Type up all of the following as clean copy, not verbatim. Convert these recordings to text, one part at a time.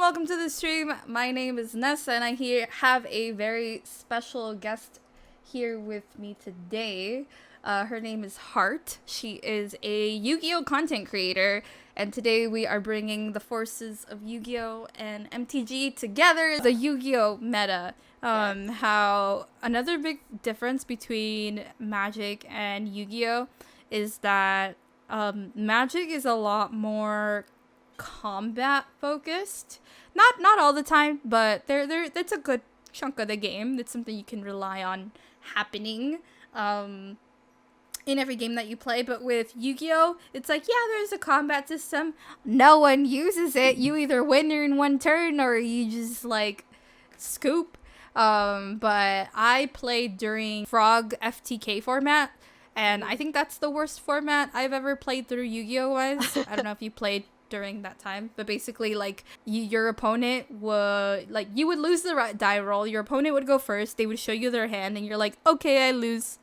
welcome to the stream. My name is Nessa, and I have a very special guest here with me today. Her name is Heart. She is a Yu-Gi-Oh content creator, and today we are bringing the forces of Yu-Gi-Oh and MTG together. The Yu-Gi-Oh meta. How another big difference between Magic and Yu-Gi-Oh is that Magic is a lot more combat focused. Not all the time, but that's a good chunk of the game. It's something you can rely on happening in every game that you play. But with Yu-Gi-Oh, it's like, yeah, there's a combat system. No one uses it. You either win in one turn or you just like scoop. But I played during Frog FTK format, and I think that's the worst format I've ever played through Yu-Gi-Oh was. I don't know if you played during that time, but basically, like, your opponent would, like, you would lose the die roll, your opponent would go first, they would show you their hand, and you're like, okay, I lose.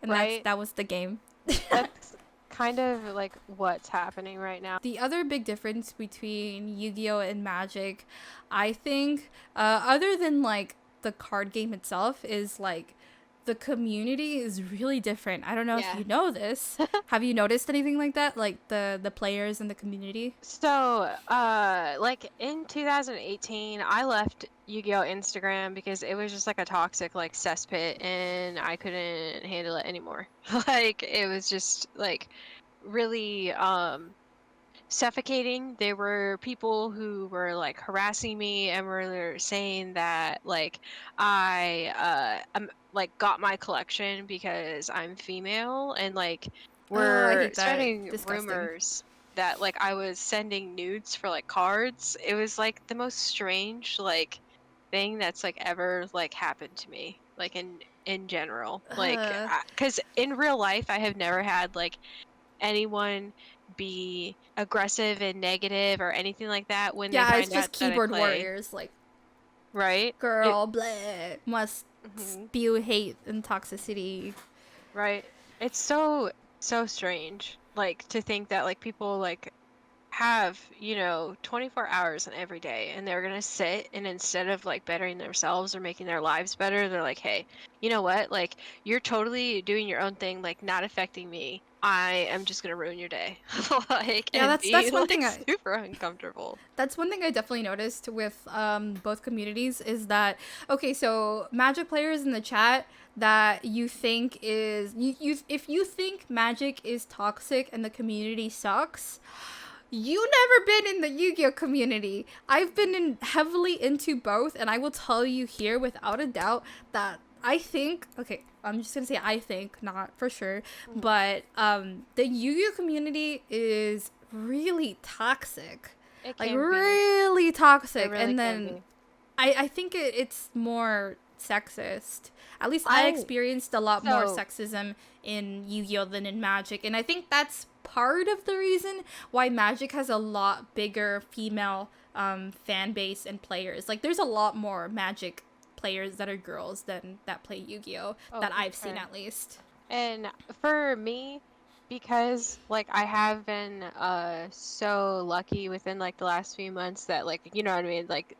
And right? that was the game. That's kind of like what's happening right now. The other big difference between Yu-Gi-Oh and Magic, I think, other than, like, the card game itself, is, like, the community is really different. I don't know if you know this. Have you noticed anything like that? Like the players in the community? So, like in 2018, I left Yu-Gi-Oh Instagram because it was just like a toxic like cesspit and I couldn't handle it anymore. Like it was just like really suffocating. There were people who were like harassing me and were saying that like I'm like got my collection because I'm female, and like I we're hate that. starting Disgusting. rumors that like I was sending nudes for like cards. It was like the most strange like thing that's like ever like happened to me, like in general, like because in real life I have never had like anyone be aggressive and negative or anything like that when they It's find out just that I keyboard play. warriors, like, Right? girl, bleh, must Mhm. spew hate and toxicity. Right. It's so strange, like to think that like people like have 24 hours in every day, and they're gonna sit and instead of like bettering themselves or making their lives better, they're like, hey, you know what, like you're totally doing your own thing, like not affecting me. I am just gonna ruin your day. Like, Yeah, and that's be one like thing super uncomfortable. that's one thing I definitely noticed with both communities is that, okay, so Magic players in the chat that you think is if you think Magic is toxic and the community sucks, you never been in the Yu-Gi-Oh community. I've been heavily into both, and I will tell you here without a doubt that I think, okay, I'm just gonna say I think, not for sure, but the Yu-Gi-Oh community is really toxic. It Like, can be. really toxic. It really And can then be. I think it's more sexist. At least I experienced a lot more sexism in Yu-Gi-Oh than in Magic, and I think that's part of the reason why Magic has a lot bigger female fan base and players. Like, there's a lot more Magic players that are girls than that play Yu-Gi-Oh that I've seen, at least. And for me, because like I have been so lucky within like the last few months that like, you know what I mean, like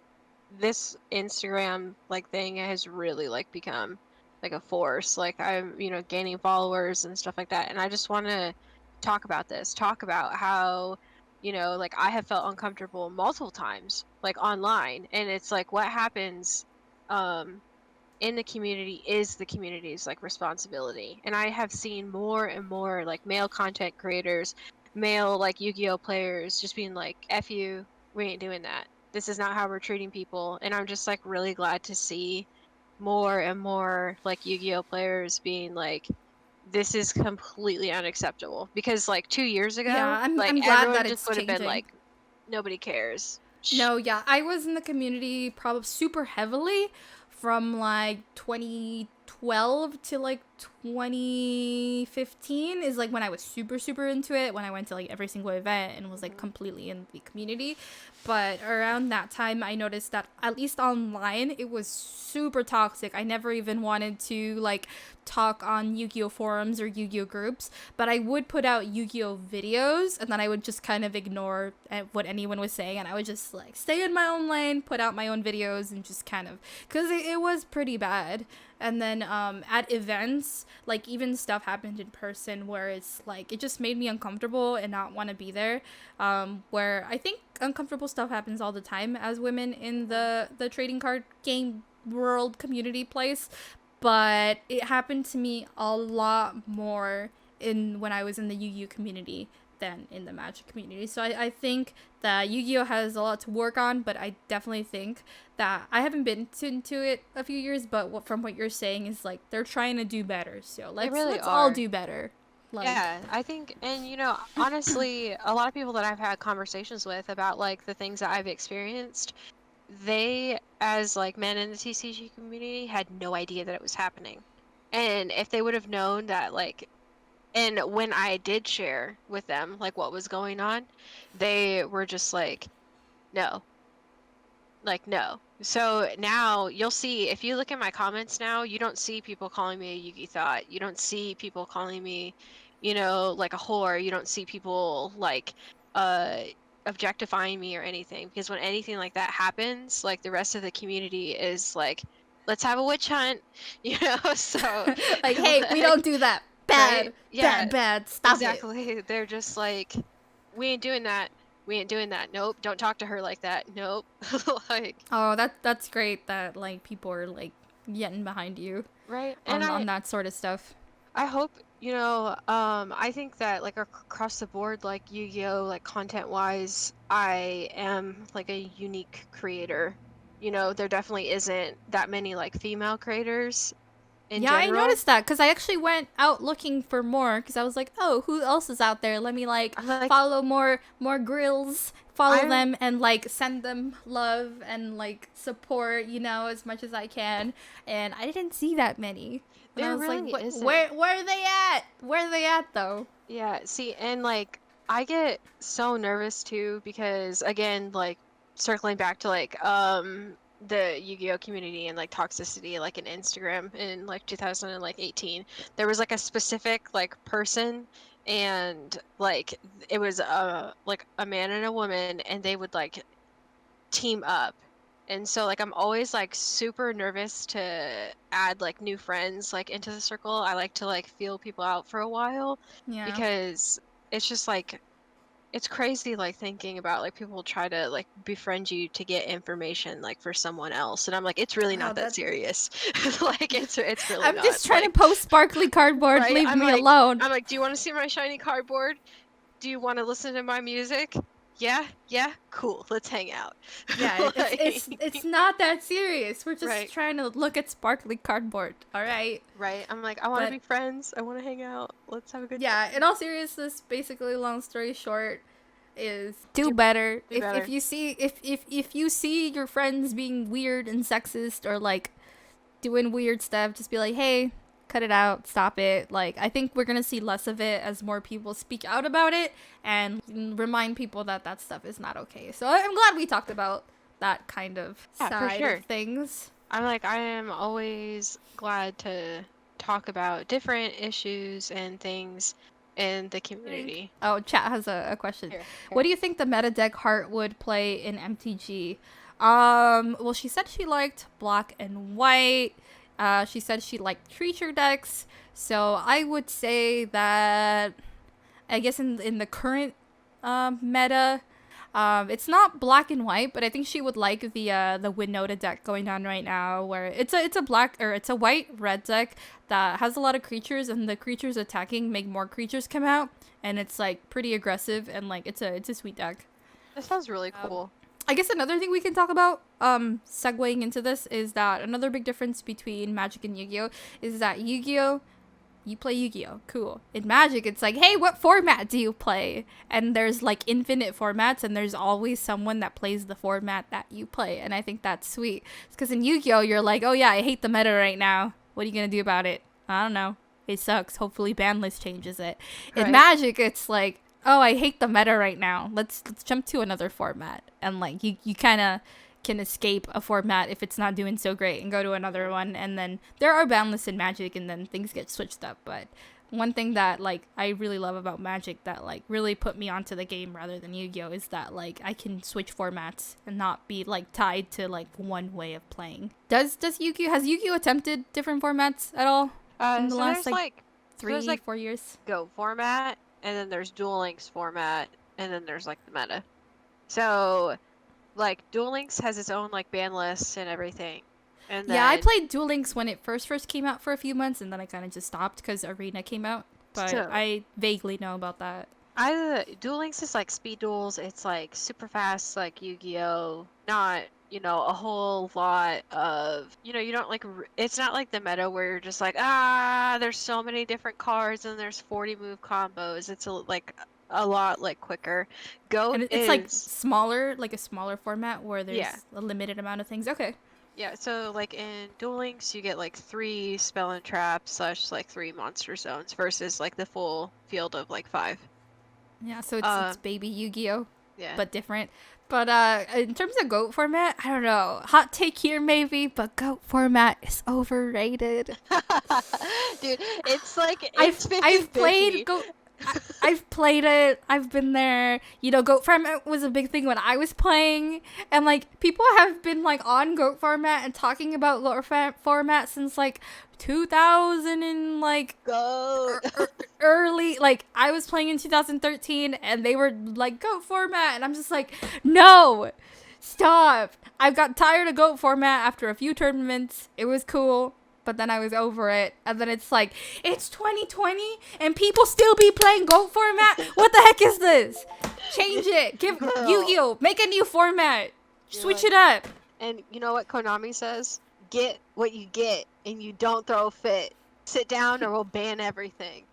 this Instagram like thing has really like become like a force. Like I'm, gaining followers and stuff like that. And I just want to talk about this, talk about how, like I have felt uncomfortable multiple times, like online. And it's like what happens in the community is the community's like responsibility. And I have seen more and more like male content creators, male like Yu-Gi-Oh players just being like, F you, we ain't doing that. This is not how we're treating people. And I'm just like really glad to see more and more like Yu-Gi-Oh players being like, this is completely unacceptable. Because like 2 years ago, Yeah, like I'm glad everyone that just it's would have been changing. like, nobody cares. No, yeah, I was in the community probably super heavily from like 2012 to like 2015 is like when I was super into it, when I went to like every single event and was like completely in the community. But around that time I noticed that at least online it was super toxic. I never even wanted to like talk on Yu-Gi-Oh forums or Yu-Gi-Oh groups, but I would put out Yu-Gi-Oh videos and then I would just kind of ignore what anyone was saying, and I would just like stay in my own lane, put out my own videos, and just kind of, because it was pretty bad. And then at events, like even stuff happened in person where it's like it just made me uncomfortable and not want to be there. Where I think uncomfortable stuff happens all the time as women in the trading card game world community place, but it happened to me a lot more in when I was in the Yu-Gi-Oh community than in the Magic community. So I think that Yu-Gi-Oh has a lot to work on, but I definitely think that I haven't been into it a few years, but from what you're saying is like they're trying to do better. So let's all do better. Like, yeah, I think, and you know, honestly, a lot of people that I've had conversations with about like the things that I've experienced, they, as like men in the TCG community, had no idea that it was happening. And if they would have known that, like, and when I did share with them like what was going on, they were just like, no, like no. So now you'll see, if you look at my comments now, you don't see people calling me a Yugi thought. You don't see people calling me, you know, like a whore. You don't see people like uh objectifying me or anything, because when anything like that happens, like the rest of the community is like, let's have a witch hunt, you know. So like, hey, we don't do that. Bad, right? Yeah, bad. Stop exactly. They're just like, we ain't doing that. We ain't doing that. Nope. Don't talk to her like that. Nope. Like, Oh, that's great that like people are like getting behind you right. And on that sort of stuff. I hope, you know, I think that like across the board, like Yu-Gi-Oh, like content wise, I am like a unique creator. You know, there definitely isn't that many like female creators in Yeah, I general. noticed that because I actually went out looking for more because I was like, oh, who else is out there? Let me like I'm like, follow more grills, follow I'm them, and like send them love and like support, you know, as much as I can. And I didn't see that many. And I there was really like, isn't. where are they at? Where are they at though? Yeah, see, and like I get so nervous too because again, like circling back to like the Yu-Gi-Oh community and like toxicity like in Instagram in like 2018, there was like a specific like person, and like it was like a man and a woman, and they would like team up. And so like I'm always like super nervous to add like new friends like into the circle. I like to like feel people out for a while, Yeah. because it's just like it's crazy like thinking about like people try to like befriend you to get information like for someone else, and I'm like, it's really Oh, not that that. serious. Like it's really I'm not, just trying to like, post sparkly cardboard. right? Leave me alone. I'm like, do you want to see my shiny cardboard? Do you want to listen to my music? Yeah, cool. Let's hang out. Yeah, Like, it's not that serious. We're just right. trying to look at sparkly cardboard. All right. Right. I'm like, I want to But be friends. I want to hang out. Let's have a good yeah, time. in all seriousness, basically, long story short, is do better. Do better. If you see if you see your friends being weird and sexist or like doing weird stuff, just be like, hey, cut it out, stop it. Like, I think we're gonna see less of it as more people speak out about it and remind people that that stuff is not okay. So I'm glad we talked about that kind of side of things. I'm like, I am always glad to talk about different issues and things in the community. Oh, chat has a question. Here. What do you think the meta deck Heart would play in MTG? Well, she said she liked black and white. She said she liked creature decks. So I would say that, I guess in the current meta, it's not black and white, but I think she would like the Winota deck going on right now, where it's a black, or it's a white red deck that has a lot of creatures, and the creatures attacking make more creatures come out, and it's like pretty aggressive, and like it's a sweet deck. That sounds really cool. I guess another thing we can talk about, segueing into this, is that another big difference between Magic and Yu-Gi-Oh is that Yu-Gi-Oh, you play Yu-Gi-Oh, cool. In Magic, it's like, hey, what format do you play? And there's like infinite formats, and there's always someone that plays the format that you play, and I think that's sweet. Because in Yu-Gi-Oh, you're like, oh yeah, I hate the meta right now. What are you gonna do about it? I don't know. it sucks. Hopefully ban list changes it. Right. In Magic, it's like, oh, I hate the meta right now. Let's jump to another format. And like you kind of can escape a format if it's not doing so great and go to another one. And then there are ban lists in Magic, and then things get switched up. But one thing that like I really love about Magic that like really put me onto the game rather than Yu-Gi-Oh is that like I can switch formats and not be like tied to like one way of playing. Has Yu-Gi-Oh attempted different formats at all in the So last there's like there's, 4 years? Go format, and then there's Duel Links format, and then there's like the meta. So like Duel Links has its own like ban lists and everything. And then, Yeah, I played Duel Links when it first came out for a few months, and then I kind of just stopped because Arena came out. But So- I vaguely know about that. Duel Links is like speed duels. It's like super fast, like Yu-Gi-Oh. Not, a whole lot of, you don't like, it's not like the meta where you're just like, there's so many different cards and there's 40 move combos. It's like a lot like quicker. Goat And it's like smaller, like a smaller format where there's a limited amount of things. Okay. Yeah, so like in Duel Links, you get like 3 spell and traps / like 3 monster zones versus like the full field of like 5. Yeah, so it's baby Yu-Gi-Oh, Yeah. but different. But in terms of GOAT format, I don't know. Hot take here maybe, but GOAT format is overrated. Dude, it's like I've played GOAT. I've played it. I've been there. GOAT format was a big thing when I was playing, and like people have been like on GOAT format and talking about GOAT format since like 2000 and like Goat. early. Like I was playing in 2013, and they were like GOAT format, and I'm just like, no, stop. I got tired of GOAT format after a few tournaments. It was cool. But then I was over it, and then it's like, it's 2020, and people still be playing GOAT format? What the heck is this? Change it. Give Yu-Gi-Oh! Make a new format. Switch it up. And you know what Konami says? Get what you get, and you don't throw a fit. Sit down, or we'll ban everything.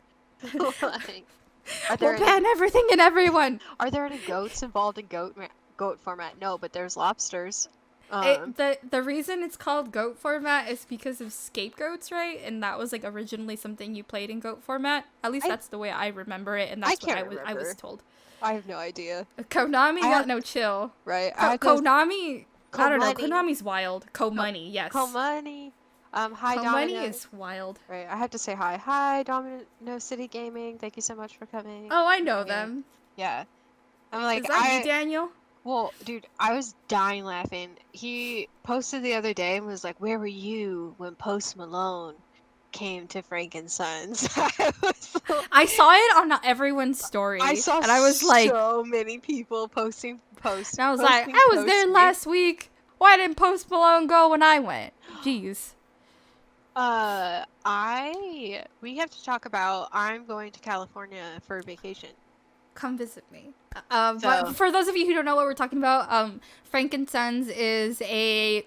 We'll ban everything and everyone. Are there any goats involved in goat format? No, but there's lobsters. The reason it's called GOAT format is because of scapegoats, right? And that was like originally something you played in GOAT format. At least that's the way I remember it, and that's what I was told. I have no idea. Konami got no chill. Right. Konami. I don't know. Konami's wild. Money, yes. Money. Hi, Money Domino. is wild. Right. I have to say hi. Hi, Domino City Gaming. Thank you so much for coming. Oh, I know them. Yeah. I'm like, is that you, Daniel? Well, dude, I was dying laughing. He posted the other day and was like, "Where were you when Post Malone came to Frankensons?" I saw it on everyone's story. I saw and I was like, so many people posting posts. And I was like, I was there last week. Why didn't Post Malone go when I went? Jeez. We have to talk about. I'm going to California for vacation. Come visit me. But for those of you who don't know what we're talking about, Frankensons is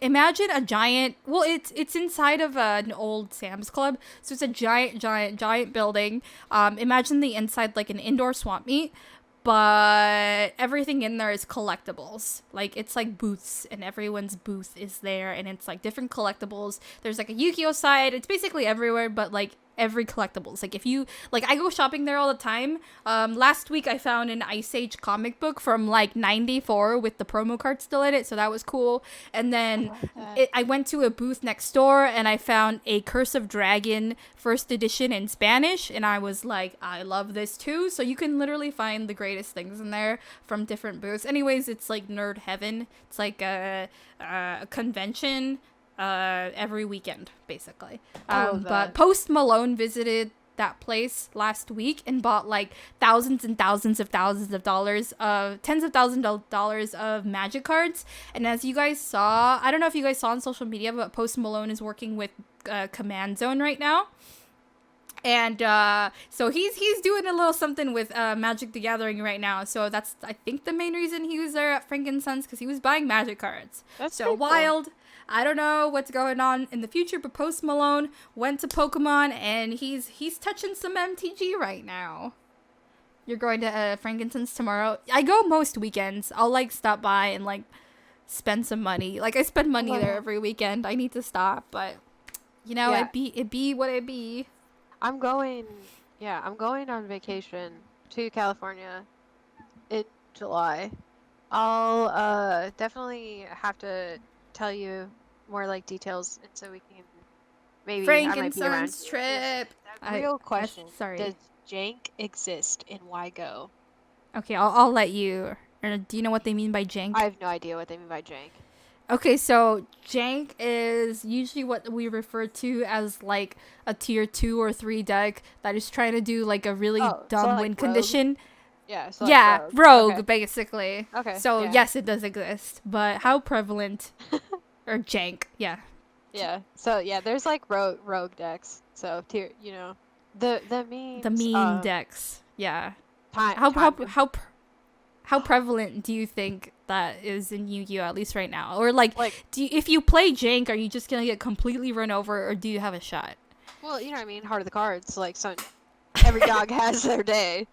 imagine a giant, well, it's inside of an old Sam's Club, so it's a giant building. Imagine the inside like an indoor swamp meet, but everything in there is collectibles. Like, it's like booths, and everyone's booth is there, and it's like different collectibles. There's like a Yu-Gi-Oh side. It's basically everywhere, but like every collectibles. Like, if you like, I go shopping there all the time. Last week I found an Ice Age comic book from like 94 with the promo card still in it, so that was cool. And then I went to a booth next door and I found a Curse of Dragon first edition in Spanish, and I was like, I love this too. So you can literally find the greatest things in there from different booths. Anyways, it's like nerd heaven. It's like a convention every weekend, basically. But Post Malone visited that place last week and bought like thousands and thousands of dollars of tens of thousands of dollars of Magic cards. And as you guys saw, I don't know if you guys saw on social media, but Post Malone is working with Command Zone right now. And so he's doing a little something with Magic the Gathering right now. So that's, I think, the main reason he was there at Frankensons, because he was buying Magic cards. That's so wild. Cool. I don't know what's going on in the future, but Post Malone went to Pokemon, and he's touching some MTG right now. You're going to Frankensons tomorrow? I go most weekends. I'll like stop by and like spend some money. Like, I spend money there every weekend. I need to stop, but you know, it be what it be. I'm going. Yeah, I'm going on vacation to California in July. I'll definitely have to tell you more like details, and so we can maybe I might be around Frankincense you. There's trip. a real question: Sorry. does Jank exist, and why go? Okay, I'll let you. Do you know what they mean by I jank? have no idea what they mean by Jank. Okay, so jank is usually what we refer to as like a tier 2 or 3 deck that is trying to do like a really Oh, so dumb like win Rogue? condition. Yeah, so like Yeah, Rogue. rogue Okay. basically. Okay. So Yeah. yes, it does exist, but how prevalent or jank? Yeah, Yeah. So yeah, there's like rogue decks. So tier, the the memes meme decks. Yeah. time How how time to how pr- how prevalent do you think that is in Yu-Gi-Oh at least right now? Or like, like if you play jank, are you just gonna get completely run over, or do you have a shot? well, you know what I mean, heart of the cards, like every dog has their day.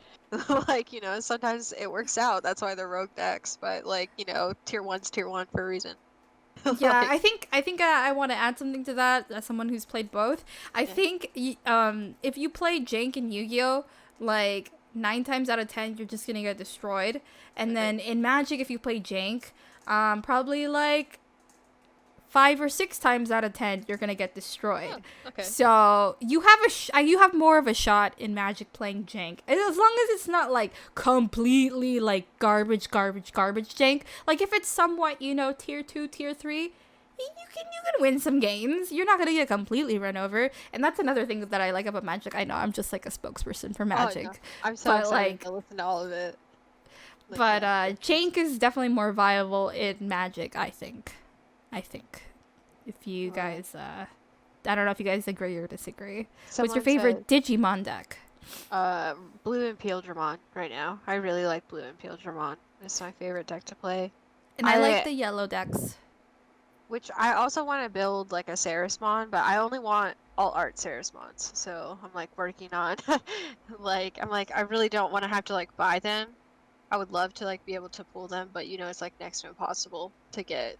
Like, sometimes it works out. That's why they're rogue decks, but like, tier one's tier one for a reason. Yeah, Like, I think I want to add something to that as someone who's played both. I yeah. think if you play Jank and Yu-Gi-Oh, like 9 times out of 10 you're just gonna get destroyed. And Okay. then in Magic, if you play Jank, probably like 5 or 6 times out of 10 you're gonna get Oh, destroyed. okay. So you have you have more of a shot in Magic playing jank, and as long as it's not like completely like garbage jank. Like if it's somewhat tier 2 tier 3, you can win some games. You're not gonna get completely run over, and that's another thing that I like about Magic. I know I'm just like a spokesperson for Oh no. Magic, I'm so but excited like to listen to all of it. Like, but yeah. jank is definitely more viable in Magic. I think if you Uh, guys I don't know if you guys agree or disagree. What's your Someone said favorite Digimon deck? Blue and Peel Dramon right now. I really like Blue and Peel Dramon. It's my favorite deck to play. And I like I the yellow decks. Which I also want to build like a Sarismon, but I only want all art Sarismons. So I'm like working on I really don't want to have to like buy them. I would love to like be able to pull them, but it's like next to impossible to get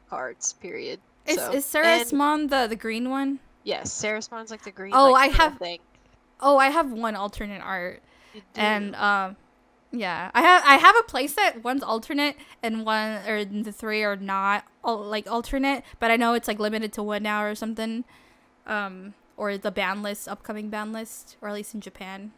cards, period. So, Is and Sarasmon the green one? yes, Sarismon's like the green Oh, like I turtle have thing. I have one alternate art. You do. And yeah, I have a playset. One's alternate, and one or the three are not like alternate. But I know it's like limited to one now or something. Or the ban list, upcoming ban list, or at least in Japan.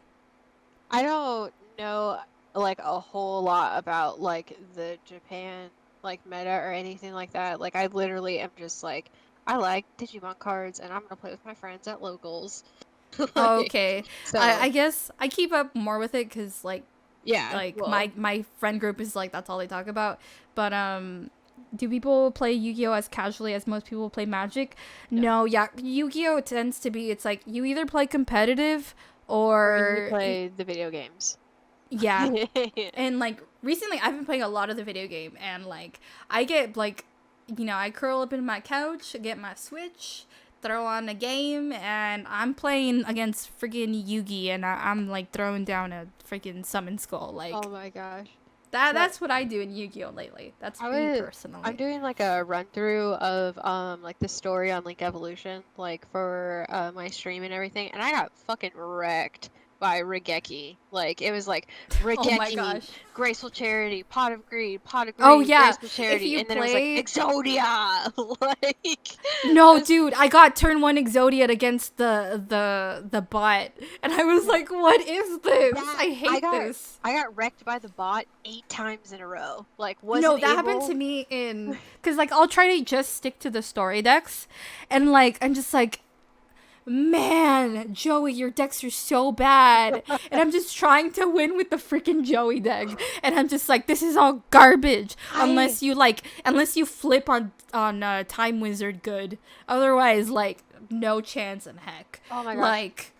I don't know like a whole lot about like the Japan like meta or anything like that. Like I literally am just like I like Digimon cards and I'm gonna play with my friends at locals. Oh, Like okay. so I guess I keep up more with it because yeah, like well my friend group is like that's all they talk about. But do people play Yu-Gi-Oh as casually as most people play Magic? no. No, yeah. Yu-Gi-Oh tends to be it's like you either play competitive Or you or play the video games. yeah. And like recently I've been playing a lot of the video game, and like I get like I curl up in my couch, get my Switch, throw on a game, and I'm playing against freaking Yugi, and I'm like throwing down a freaking summon skull. Like Oh my gosh. That that's what I do in Yu-Gi-Oh lately. That's I me would I'm personally. doing like a run through of like the story on Link Evolution, like for my stream and everything, and I got fucking wrecked by Regeki. Like it was like Oh my Regeki, gosh. Graceful Charity, Pot of Oh Greed, yeah, Graceful if Charity, you and then it was like play Exodia. Like no, this, dude, I got turn 1 Exodia against the bot, and I was like, "What is this? that I hate this." I got wrecked by the bot 8 times in a row. Like No, wasn't that happened to able. me in because like I'll try to just stick to the story decks, and like I'm just like, man, Joey, your decks are so bad, and I'm just trying to win with the freaking Joey deck, and I'm just like, this is all garbage I unless you flip on Time Wizard good, otherwise like no chance in heck. Oh my gosh. Like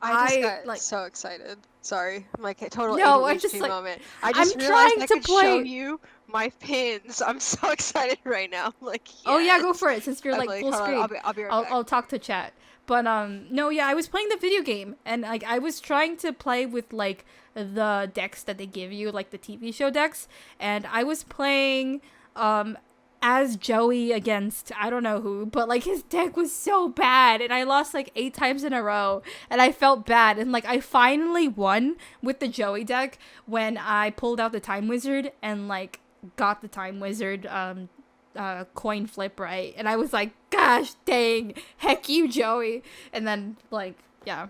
I just I got like so excited. Sorry, I'm like a total no, I'm just ADHD like moment. I I'm just realized trying I to could show play. you my pins. I'm so excited right now. Like, Oh yeah, go yes. for it since you're I'm like like, full hold on, screen. I'll be right I'll back. I'll talk to chat. But no, yeah, I was playing the video game, and like I was trying to play with like the decks that they give you, like the TV show decks, and I was playing as Joey against I don't know who, but like his deck was so bad and I lost like 8 times in a row and I felt bad, and like I finally won with the Joey deck when I pulled out the Time Wizard and like got the Time Wizard coin flip right, and I was like, gosh dang, heck you Joey. And then like yeah,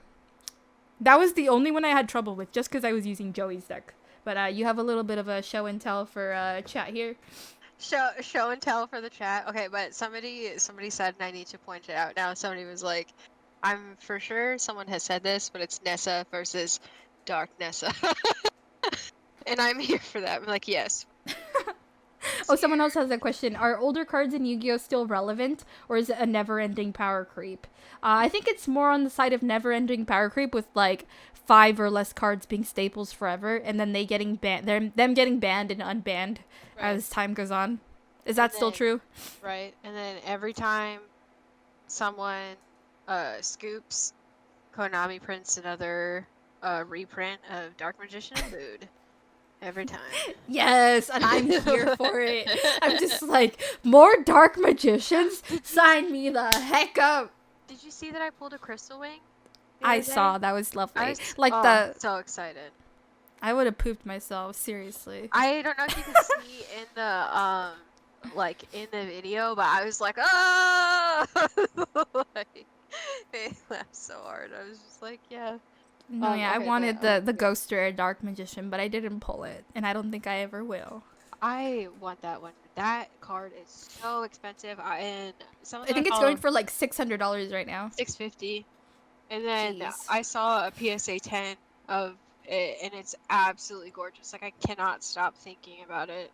that was the only one I had trouble with just because I was using Joey's deck. But you have a little bit of a show and tell for chat here. Show and tell for the chat. Okay, but somebody said, and I need to point it out now. Somebody was like, I'm for sure someone has said this, but it's Nessa versus Dark Nessa. And I'm here for that. I'm like, yes. Oh, someone else has a question. Are older cards in Yu-Gi-Oh still relevant, or is it a never-ending power creep? I think it's more on the side of never-ending power creep, with like 5 or less cards being staples forever, and then they getting banned. Them getting banned and unbanned as time goes on. Is that still true? Right, and then every time someone scoops, Konami prints another reprint of Dark Magician and Mood. Every time. Yes, and I'm here for it. I'm just like, more Dark Magicians? Sign me the heck up. Did you see that I pulled a Crystal Wing? I saw. That was lovely. I was so excited. I would have pooped myself, seriously. I don't know if you can see in the like in the video, but I was like, oh! Like, they laughed so hard. I was just like, yeah. No, yeah, okay, I wanted the Ghost Rare Dark Magician, but I didn't pull it, and I don't think I ever will. I want that one. That card is so expensive, and I think it's going for like $600 right now. $650. And then I saw a PSA 10 of it, and it's absolutely gorgeous. Like, I cannot stop thinking about it.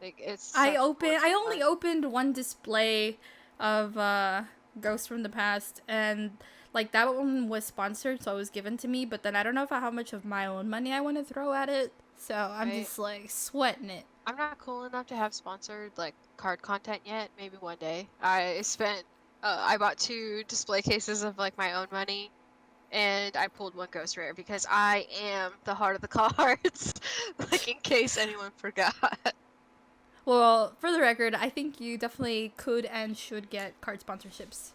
Like, it's. I only opened one display of Ghosts from the Past, and like that one was sponsored, so it was given to me. But then I don't know how much of my own money I want to throw at it, so I'm just like sweating it. I'm not cool enough to have sponsored like card content yet. Maybe one day. I bought 2 display cases of like my own money, and I pulled 1 Ghost Rare because I am the heart of the cards. Like, in case anyone forgot. Well, for the record, I think you definitely could and should get card sponsorships.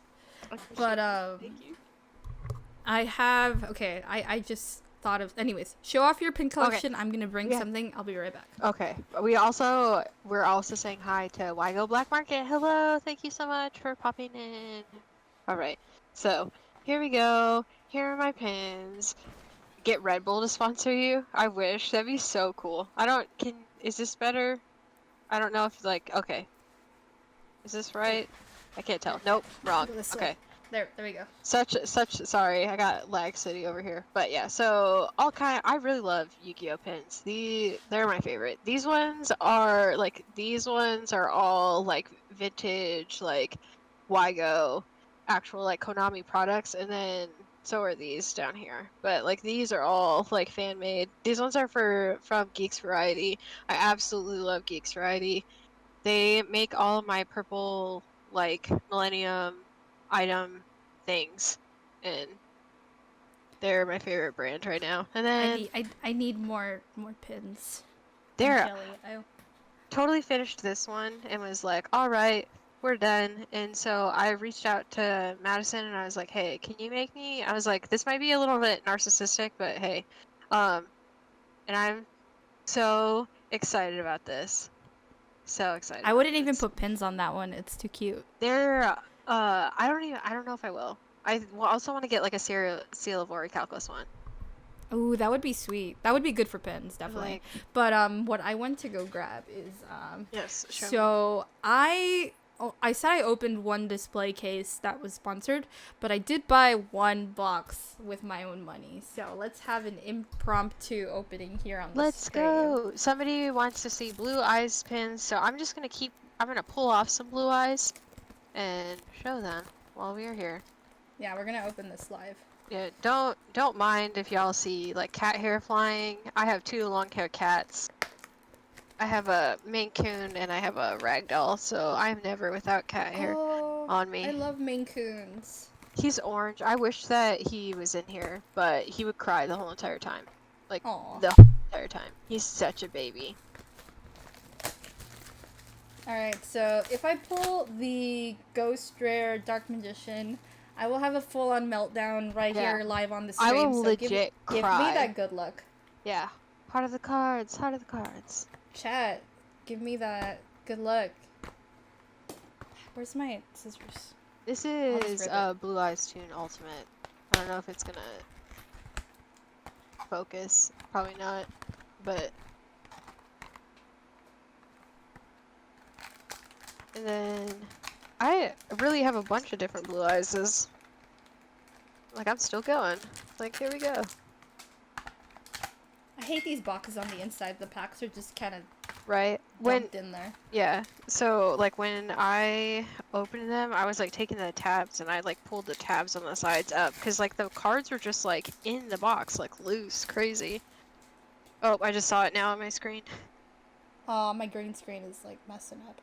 But thank you. I just thought of, anyways, show off your pin collection. Okay. I'm gonna bring something. I'll be right back. Okay. We're also saying hi to Yugioh Black Market. Hello, thank you so much for popping in. All right, so here we go. Here are my pins. Get Red Bull to sponsor you. I wish, that'd be so cool. Is this better? I don't know if okay. Is this right? I can't tell. Nope, wrong. Okay. There we go. Sorry, I got lag city over here. But yeah, so I really love Yu-Gi-Oh pins. They're my favorite. These ones are all like vintage, like Yugioh, actual like Konami products, and then so are these down here. But like these are all like fan made. These ones are from Geeks Variety. I absolutely love Geeks Variety. They make all of my purple like Millennium item things, and they're my favorite brand right now. And then I need more pins. I totally finished this one and was like, all right, we're done. And so I reached out to Madison and I was like, hey, can you make me? I was like, this might be a little bit narcissistic, but hey, and I'm so excited about this. So excited. I wouldn't even put pins on that one. It's too cute. They're I don't know if I will. I also want to get like a Seal of Ori Calculus one. Ooh, that would be sweet. That would be good for pins, definitely. But what I went to go grab is yes. So I said I opened 1 display case that was sponsored, but I did buy 1 box with my own money. So let's have an impromptu opening here on the Let's go. Somebody wants to see Blue Eyes pins, so I'm gonna pull off some Blue Eyes and show them while we are here. Yeah, we're gonna open this live. Yeah, don't mind if y'all see like cat hair flying. I have 2 long-haired cats. I have a Maine Coon and I have a Ragdoll, so I'm never without cat hair on me. I love Maine Coons. He's orange. I wish that he was in here, but he would cry the whole entire time. Like, the whole entire time. He's such a baby. Alright, so if I pull the Ghost Rare Dark Magician, I will have a full-on meltdown right Yeah. here live on the I stream. will So legit give me cry. that good luck. Yeah. Heart of the cards. Heart of the cards. Chat, give me that good luck. Where's my scissors? This I'll just is rip it. Blue Eyes Toon Ultimate. I don't know if it's gonna focus. Probably not. But and then I really have a bunch of different Blue Eyes. Like I'm still going. Like here we go. I hate these boxes on the inside. The packs are just kind of Right? dumped in there. Yeah. So like when I opened them, I was like taking the tabs and I like pulled the tabs on the sides up because like the cards were just like in the box, like loose, crazy. Oh, I just saw it now on my screen. My green screen is like messing up.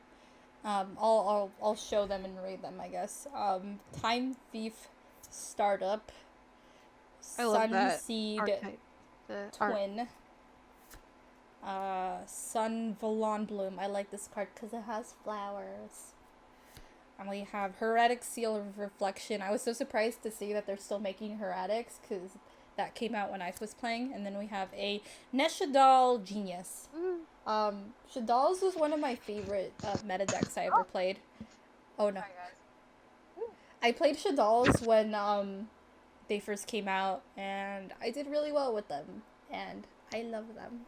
I'll show them and read them, I guess. Time Thief Startup, I love that Sunseed archetype. The art. Twin, Sun Volon Bloom. I like this card because it has flowers. And we have Heretic Seal of Reflection. I was so surprised to see that they're still making Heretics because that came out when I was playing. And then we have a Neshadal Genius. Shadal's was one of my favorite meta decks I ever played. Oh no. I played Shadal's when they first came out, and I did really well with them, and I love them.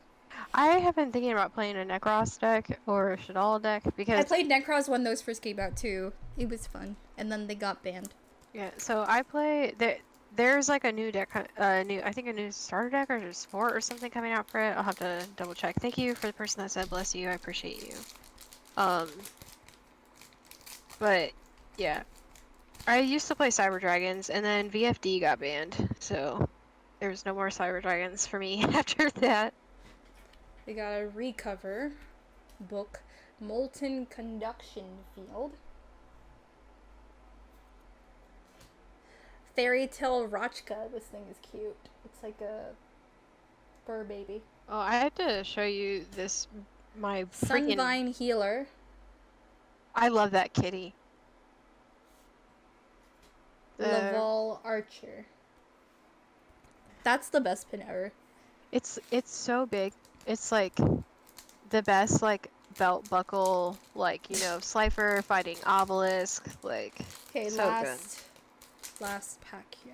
I have been thinking about playing a Necros deck or a Shadal deck because I played Necros when those first came out too. It was fun, and then they got banned. yeah. So I play there's like a new deck, I think a new starter deck or just sport or something coming out for it. I'll have to double check. Thank you for the person that said bless you. I appreciate you. But yeah, I used to play Cyber Dragons, and then VFD got banned, so there's no more Cyber Dragons for me after that. They got a recover book, Molten Conduction Field. Fairy Tale Rochka. This thing is cute. It's like a fur baby. Oh, I had to show you this. My freaking Sunvine Healer. I love that kitty. Laval Archer. That's the best pin ever. It's so big. It's like the best like belt buckle, like Slifer fighting Obelisk, like Okay, so last pack here.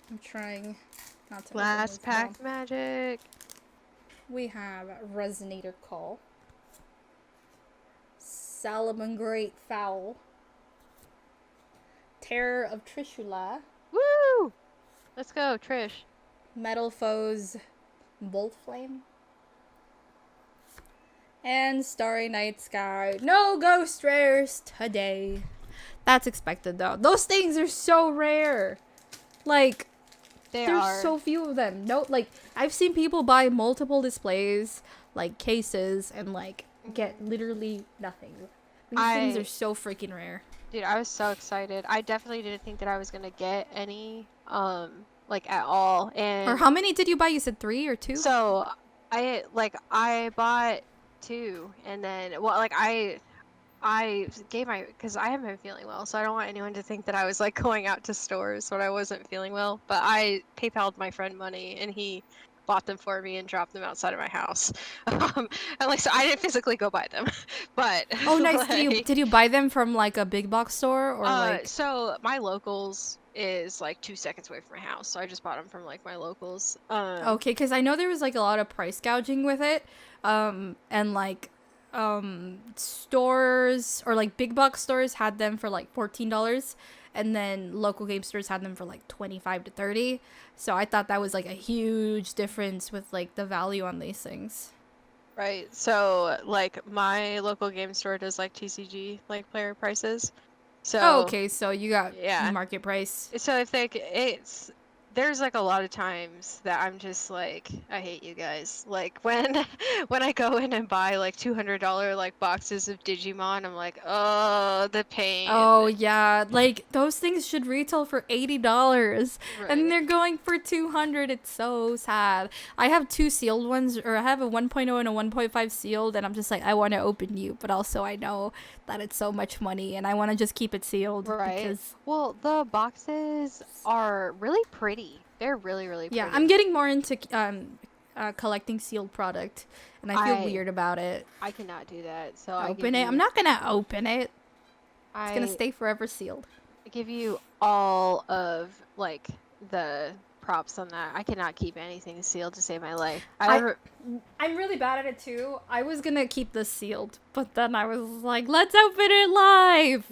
I'm trying not to. good. Last pack magic. We have Resonator Call, Salamangreat Fowl, Terror of Trishula, Woo! Let's go, Trish. Metal Foes Bolt Flame, and Starry Night Sky. No ghost rares today. That's expected though. Those things are so rare. Like, there's so few of them. No, like, I've seen people buy multiple displays, like cases, and like get literally nothing. These things are so freaking rare. Dude, I was so excited. I definitely didn't think that I was gonna get any, like at all. And or how many did you buy? You said 3 or 2? So I bought 2, and then I gave because I haven't been feeling well, so I don't want anyone to think that I was like going out to stores when I wasn't feeling well. But I PayPal'd my friend money, and he bought them for me and dropped them outside of my house. And like, so I didn't physically go buy them, but oh, nice. Like, did you buy them from like a big box store or like? So my locals is like 2 seconds away from my house, so I just bought them from like my locals. Okay, because I know there was like a lot of price gouging with it, and like stores or like big box stores had them for like $14, and then local game stores had them for like 25 to 30. So I thought that was like a huge difference with like the value on these things. Right. So like my local game store does like TCG like player prices. So okay, so you got market price. So if there's like a lot of times that I'm just like, I hate you guys. Like when when I go in and buy like $200 like boxes of Digimon, I'm like, oh, the Oh pain. yeah, like those things should retail for $80 and Right. they're going for 200. It's so sad. I have two sealed ones, or I have a 1.0 and a 1.5 sealed, and I'm just like, I want to open you, but also I know that it's so much money and I want to just keep it sealed Right. because Well, the boxes are really pretty. They're really, really yeah, I'm pretty. getting more into collecting sealed product and I feel I weird about it. I cannot do that. So I give Open it. I'm you not going to open it. It's going to I stay forever sealed. give you all of like the props on that. I cannot keep anything sealed to save my life. I I'm really bad at it too. I was gonna keep this sealed, but then I was like, let's open it live.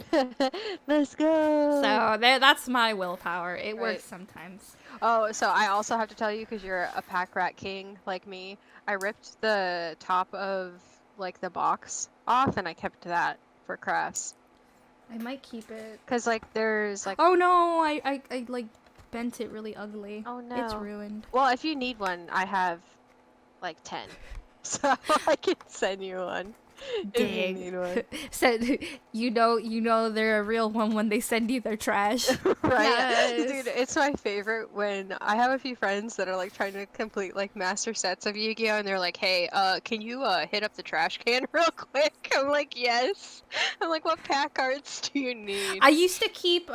Let's go. So that's my willpower. It Right. works sometimes. Oh, so I also have to tell you, because you're a pack rat king like me, I ripped the top of like the box off and I kept that for crafts. I might keep it. Cause like there's like, Oh no, I like bent it really ugly. oh It's no. ruined. Well, if you need one, I have like 10. So I can send you one if you Dang. need one. Said you know they're a real one when they send you their trash. Right? Yes. Dude, it's my favorite when I have a few friends that are like trying to complete like master sets of Yu-Gi-Oh! And they're like, hey, can you hit up the trash can real quick? I'm like, yes. I'm like, what pack cards do you need? I used to keep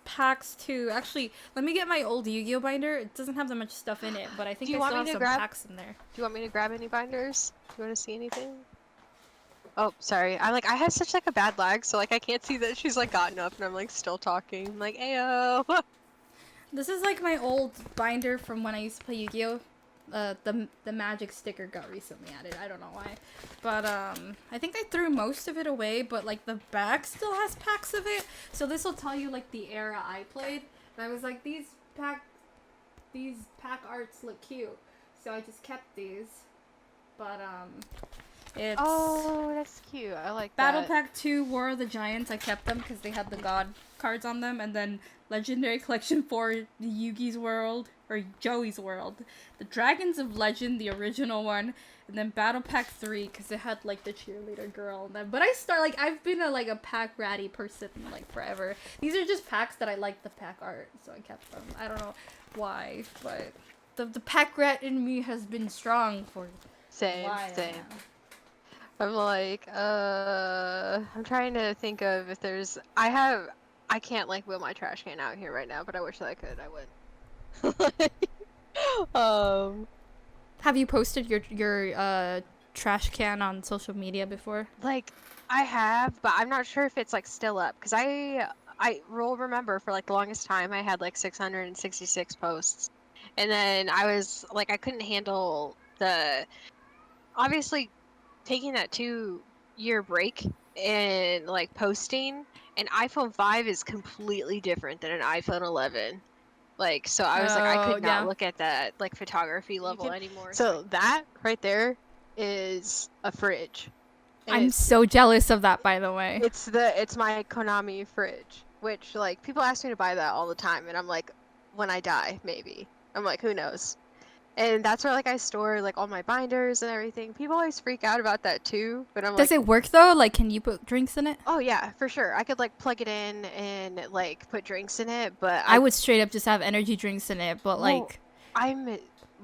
packs too. Actually, let me get my old Yu-Gi-Oh binder. It doesn't have that much stuff in it, but I think Do you I want still me have to some grab? packs in there. Do you want me to grab any binders? Do you want to see anything? Oh, sorry. I have such like a bad lag, so like I can't see that she's like gotten up and I'm like still talking. I'm like, ayo. This is like my old binder from when I used to play Yu-Gi-Oh. The magic sticker got recently added. I don't know why, but I think I threw most of it away. But like the back still has packs of it, so this will tell you like the era I played. And I was like, these pack arts look cute, so I just kept these. But it's Oh, that's cute. I like Battle that. Pack 2 War of the Giants. I kept them because they had the god cards on them, and then Legendary Collection 4 Yugi's World or Joey's World, the Dragons of Legend, the original one, and then Battle Pack 3 because it had like the cheerleader girl and then. But I've been a pack ratty person like forever. These are just packs that I like the pack art, so I kept them. I don't know why, but the pack rat in me has been strong for a Same, while same. now. I'm like, I'm trying to think of if there's. I can't like wheel my trash can out here right now, but I wish that I could. I would. Have you posted your trash can on social media before? Like I have, but I'm not sure if it's like still up because I will remember for like the longest time I had like 666 posts, and then I was like I couldn't handle the obviously taking that 2 year break and like posting. An iPhone 5 is completely different than an iPhone 11. Like, so I was like, I Oh, could not yeah. look at that like photography level can- anymore. So that right there is a fridge. And I'm so jealous of that, by the way. it's my Konami fridge, which like people ask me to buy that all the time, and I'm like, when I die, maybe. I'm like, who knows? And that's where like I store like all my binders and everything. People always freak out about that too, but I'm Does like, it work though? Like, can you put drinks in it? oh yeah, for sure. I could like plug it in and like put drinks in it, but I would straight up just have energy drinks in it, but well, like,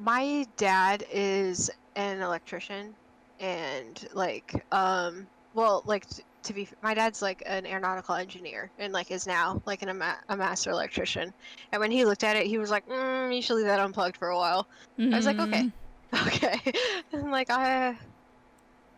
my dad is an electrician and like well like to be my dad's like an aeronautical engineer and like is now like a master electrician, and when he looked at it he was like, you should leave that unplugged for a while. I was like, okay. Okay. And like no,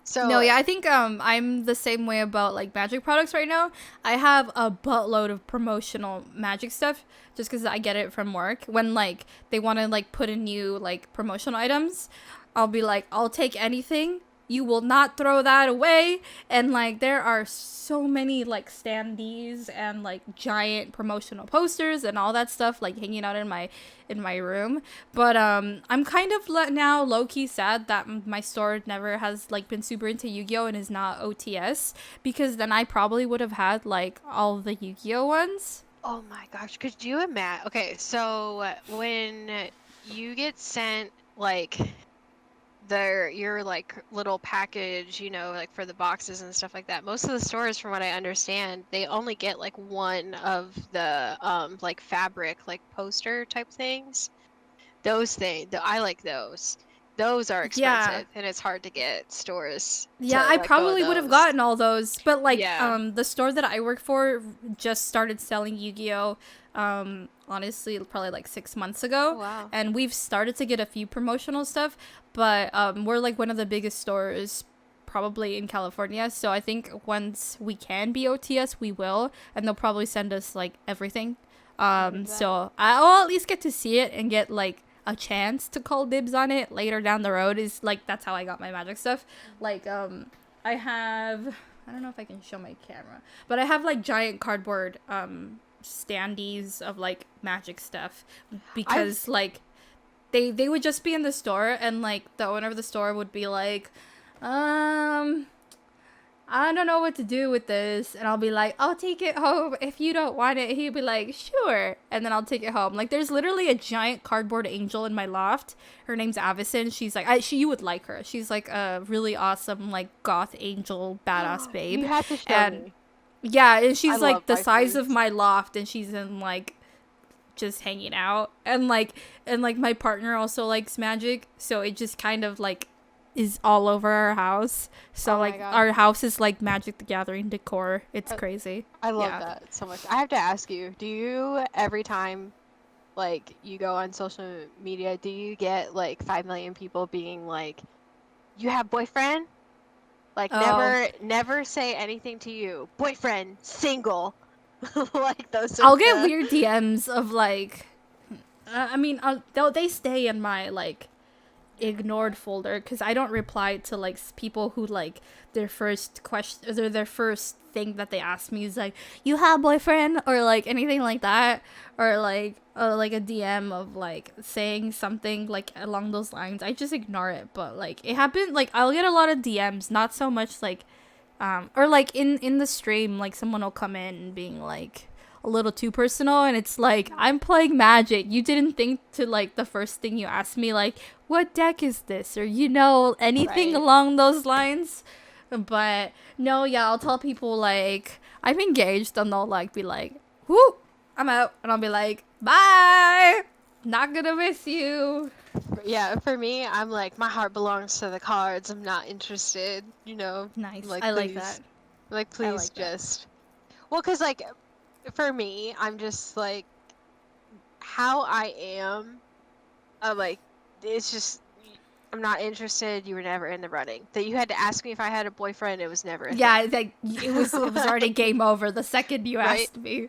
so yeah, I think I'm the same way about like magic products right now. I have a buttload of promotional magic stuff just because I get it from work. When like they want to like put in new like promotional items, I'll be like, I'll take anything. You will not throw that away. And like there are so many like standees and like giant promotional posters and all that stuff like hanging out in my room. But I'm kind of now low-key sad that my store never has like been super into Yu-Gi-Oh and is not OTS, because then I probably would have had like all the Yu-Gi-Oh ones. Oh my gosh, could you imagine? Okay, so when you get sent like your like little package, you know, like for the boxes and stuff like that, most of the stores, from what I understand, they only get like one of the like fabric, like poster type things. Those things, I like those. Those are Yeah. expensive, and it's hard to get stores Yeah, to I let go of probably would have those. gotten all those, but like Yeah. the store that I work for just started selling Yu-Gi-Oh honestly probably like 6 months Oh ago, wow. and we've started to get a few promotional stuff, but we're like one of the biggest stores probably in California, so I think once we can be OTS, we will, and they'll probably send us like everything. I love that. So I'll at least get to see it and get like a chance to call dibs on it later down the road. Is like that's how I got my magic stuff. Like I have, I don't know if I can show my camera, but I have like giant cardboard standees of like magic stuff because like they would just be in the store, and like the owner of the store would be like, I don't know what to do with this. And I'll be like, I'll take it home. If you don't want it, he'd be like, sure. And then I'll take it home. Like, there's literally a giant cardboard angel in my loft. Her name's Avison. She's like, you would like her. She's like a really awesome, like, goth angel, badass babe. You have to show And me. yeah, and I she's love like the size of waifus. my loft, and she's in like just hanging out. And like my partner also likes magic. So it just kind of like is all over our house. So Oh my like God. our house is like Magic the Gathering decor. It's crazy. I love Yeah. that so much. I have to ask you, do you every time like you go on social media, do you get like 5 million people being like, you have boyfriend? Like Oh, never say anything to you. Boyfriend, single. Like those are I'll get the weird DMs of like, I mean, they stay in my like ignored folder because I don't reply to like people who like their first question or their first thing that they ask me is like, you have boyfriend, or like anything like that, or like a DM of like saying something like along those lines. I just ignore it. But like it happened, like I'll get a lot of DMs, not so much like or like in the stream, like someone will come in and being like a little too personal, and it's like, I'm playing Magic. You didn't think to like the first thing you asked me like, what deck is this, or you know, anything right. along those lines. But no, yeah, I'll tell people like I'm engaged, and they'll like be like, whoo, I'm out, and I'll be like, bye, not gonna miss you. Yeah, for me, I'm like, my heart belongs to the cards. I'm not interested, you know. Nice, Like I like please, that. like I please like that. just well, 'cause like for me, I'm just like how I am. Like it's just I'm not interested. You were never in the running. That you had to ask me if I had a boyfriend. It was never a Yeah, thing. like it was already Like, game over the second you right? asked me.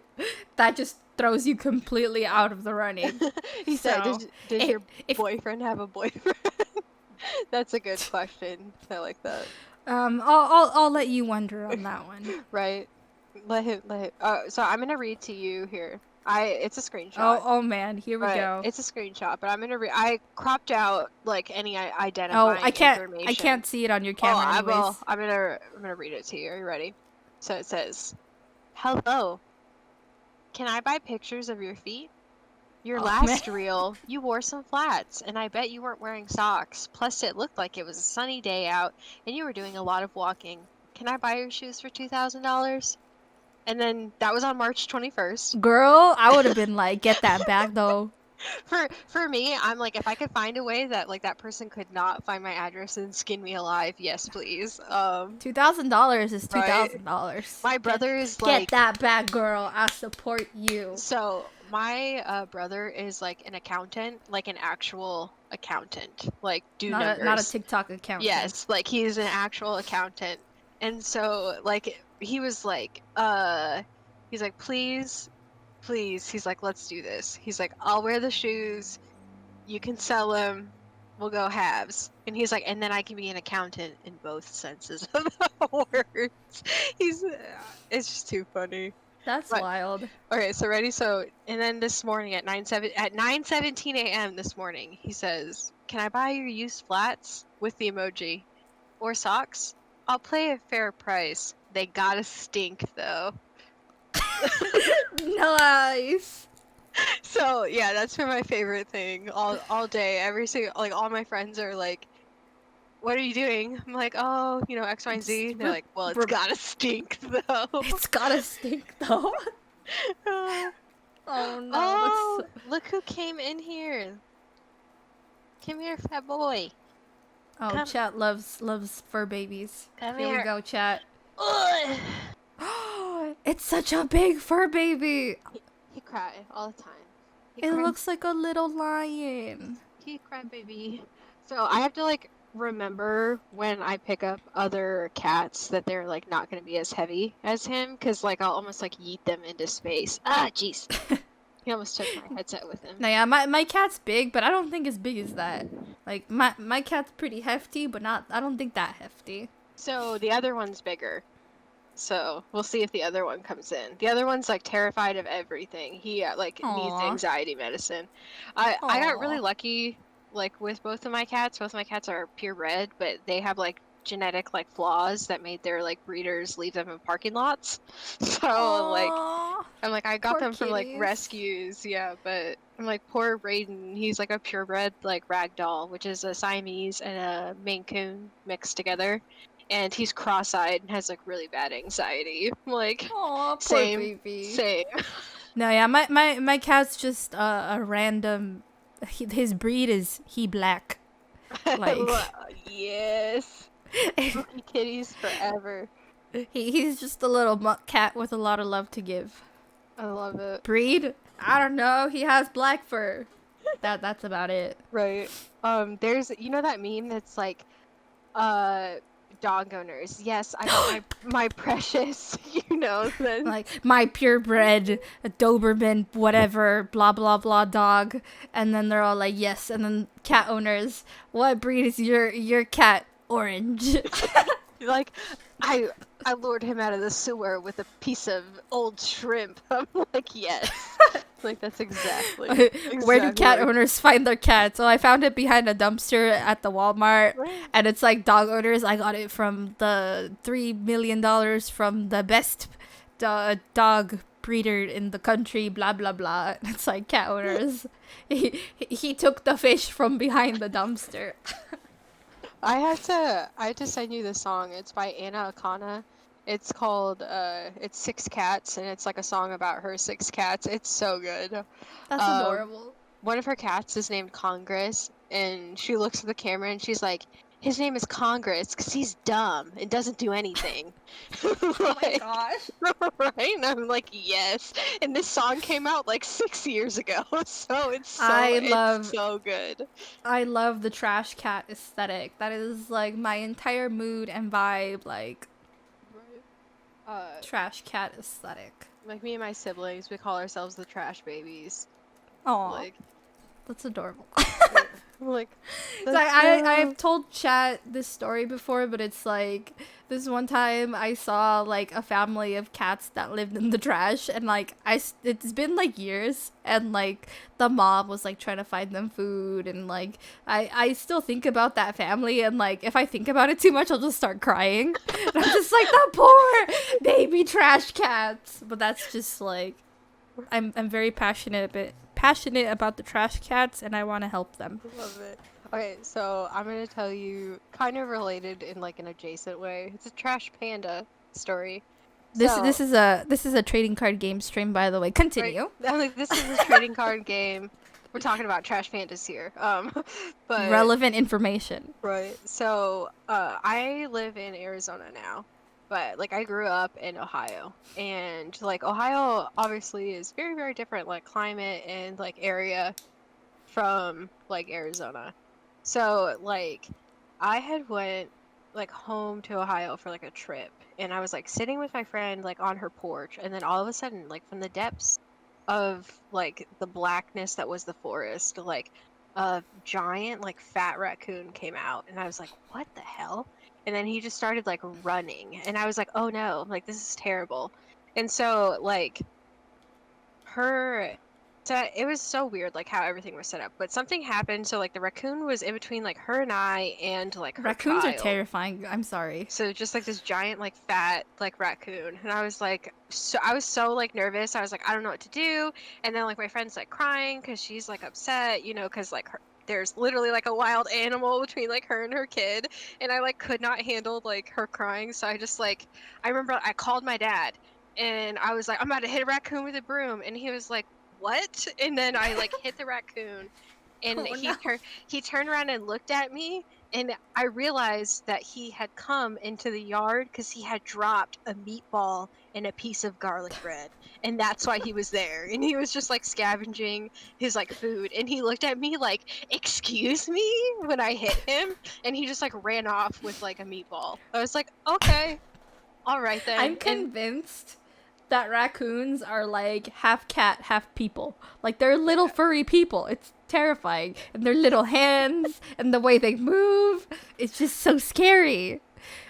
That just throws you completely out of the running. He said, So, does if your if boyfriend have a boyfriend? That's a good question. I like that. I'll let you wonder on that one. Right? Let him. So I'm gonna read to you here. It's a screenshot. Oh man, here we But go. it's a screenshot, but I'm gonna read. I cropped out like any Oh, identifying I information. can't see it on your Oh, camera I will. anyways. I'm gonna read it to you. Are you ready? So it says, "Hello, can I buy pictures of your feet? Your Oh man. last reel, you wore some flats, and I bet you weren't wearing socks. Plus, it looked like it was a sunny day out, and you were doing a lot of walking. Can I buy your shoes for $2,000?" And then that was on March 21st. Girl, I would have been like, get that back though. For me, I'm like, if I could find a way that like that person could not find my address and skin me alive, yes, please. $2,000 is two Right. thousand dollars. My brother is Get like, that back, girl. I support you. so my brother is like an accountant, like an actual accountant, like do Not a numbers. TikTok accountant. Yes, like he's an actual accountant. And so like he was like, he's like, please, please. He's like, let's do this. He's like, I'll wear the shoes. You can sell them. We'll go halves. And he's like, and then I can be an accountant in both senses of the words. He's, it's just too funny. That's But wild. okay, so ready? So, and then this morning at 9:17 a.m. this morning, he says, "Can I buy your used flats with the emoji or socks? I'll pay a fair price. They gotta stink though." Nice. So yeah, that's been my favorite thing all day. Every single like all my friends are like, "What are you doing?" I'm like, "Oh, you know X, Y, and Z." And they're like, "Well, it's gotta stink though." It's gotta stink though. Uh, Oh no, oh, that's. look who came in here! Come here, fat boy. Oh, Come, chat loves fur babies. come Here we here. go, chat. Ugh. It's such a big fur baby. He cry all the time. He It cry. looks like a little lion. He cry, baby. So I have to like remember when I pick up other cats that they're like not gonna be as heavy as him, because like I'll almost like yeet them into space. Ah, jeez. He almost took my headset with him. Now, yeah, my cat's big, but I don't think as big as that. Like my cat's pretty hefty, but not. I don't think that hefty. So the other one's bigger. So we'll see if the other one comes in. The other one's like terrified of everything. He like needs Aw. anxiety medicine. I got really Aw. lucky like with both of my cats. Both of my cats are purebred, but they have like genetic like flaws that made their like breeders leave them in parking lots. So like Aw. I'm like I got Poor them from like kitties. rescues, yeah, but I'm like poor Raiden, he's like a purebred like ragdoll, which is a Siamese and a Maine Coon mixed together. And he's cross-eyed and has like really bad anxiety. I'm like Aw, poor same, baby. same. No, yeah, my cat's just a random. His breed is he black. Like Yes. Spooky kitties forever. he's just a little cat with a lot of love to give. I love it. Breed? I don't know. He has black fur. That's about it. Right. There's you know that meme that's like dog owners. Yes, I got my precious, you know, then Like my purebred Doberman whatever blah blah blah dog, and then they're all like yes, and then cat owners, what breed is your cat? Orange. like I lured him out of the sewer with a piece of old shrimp. I'm like, yes. Like that's exactly Where do cat right. owners find their cats? So I found it behind a dumpster at the Walmart, and it's like dog owners. I got it from the $3 million from the best dog breeder in the country. Blah blah blah. It's like cat owners. He took the fish from behind the dumpster. I had to send you the song. It's by Anna Akana. It's called it's Six Cats, and it's like a song about her six cats. It's so good. That's adorable. One of her cats is named Congress, and she looks at the camera and she's like, his name is Congress because he's dumb and doesn't do anything. Oh my gosh. Right? And I'm like, yes. And this song came out like 6 years ago, so it's so good. I love the trash cat aesthetic. That is like my entire mood and vibe, like trash cat aesthetic. Like me and my siblings, we call ourselves the trash babies. Oh, Like, that's adorable. like, It's like I've told chat this story before, but it's like this one time I saw like a family of cats that lived in the trash, and like it's been like years, and like the mom was like trying to find them food, and like I still think about that family, and like if I think about it too much I'll just start crying. And I'm just like, the poor baby trash cats. But that's just like I'm very passionate about the trash cats, and I want to help them. Love it. Okay, so I'm gonna tell you, kind of related in like an adjacent way. It's a trash panda story. This So- this is a trading card game stream, by the way. Continue. Right? I'm like, this is a trading card game. We're talking about trash pandas here. But Relevant information. right. So I live in Arizona now, but like I grew up in Ohio, and like Ohio obviously is very very different, like climate and like area from like Arizona. So like I had went like home to Ohio for like a trip, and I was like sitting with my friend like on her porch, and then all of a sudden like from the depths of like the blackness that was the forest, like a giant like fat raccoon came out, and I was like, what the hell? And then he just started like running, and I was like, oh no, like this is terrible. And so like her So it was so weird, like how everything was set up. But something happened, so like the raccoon was in between like her and I and like her Raccoons are child. terrifying. I'm sorry. So just like this giant like fat like raccoon, and I was like, I was so like nervous. I was like, I don't know what to do. And then like my friend's like crying because she's like upset, you know, because like there's literally like a wild animal between like her and her kid, and I like could not handle like her crying. So I just like I remember I called my dad, and I was like, I'm about to hit a raccoon with a broom, and he was like, what? And then I like hit the raccoon, and Oh no. he turned around and looked at me, and I realized that he had come into the yard because he had dropped a meatball and a piece of garlic bread, and that's why he was there. And he was just like scavenging his like food, and he looked at me like, excuse me, when I hit him, and he just like ran off with like a meatball. I was like, okay, all right I'm then. And convinced that raccoons are like half cat, half people. Like they're little furry people. It's terrifying. And their little hands and the way they move. It's just so scary.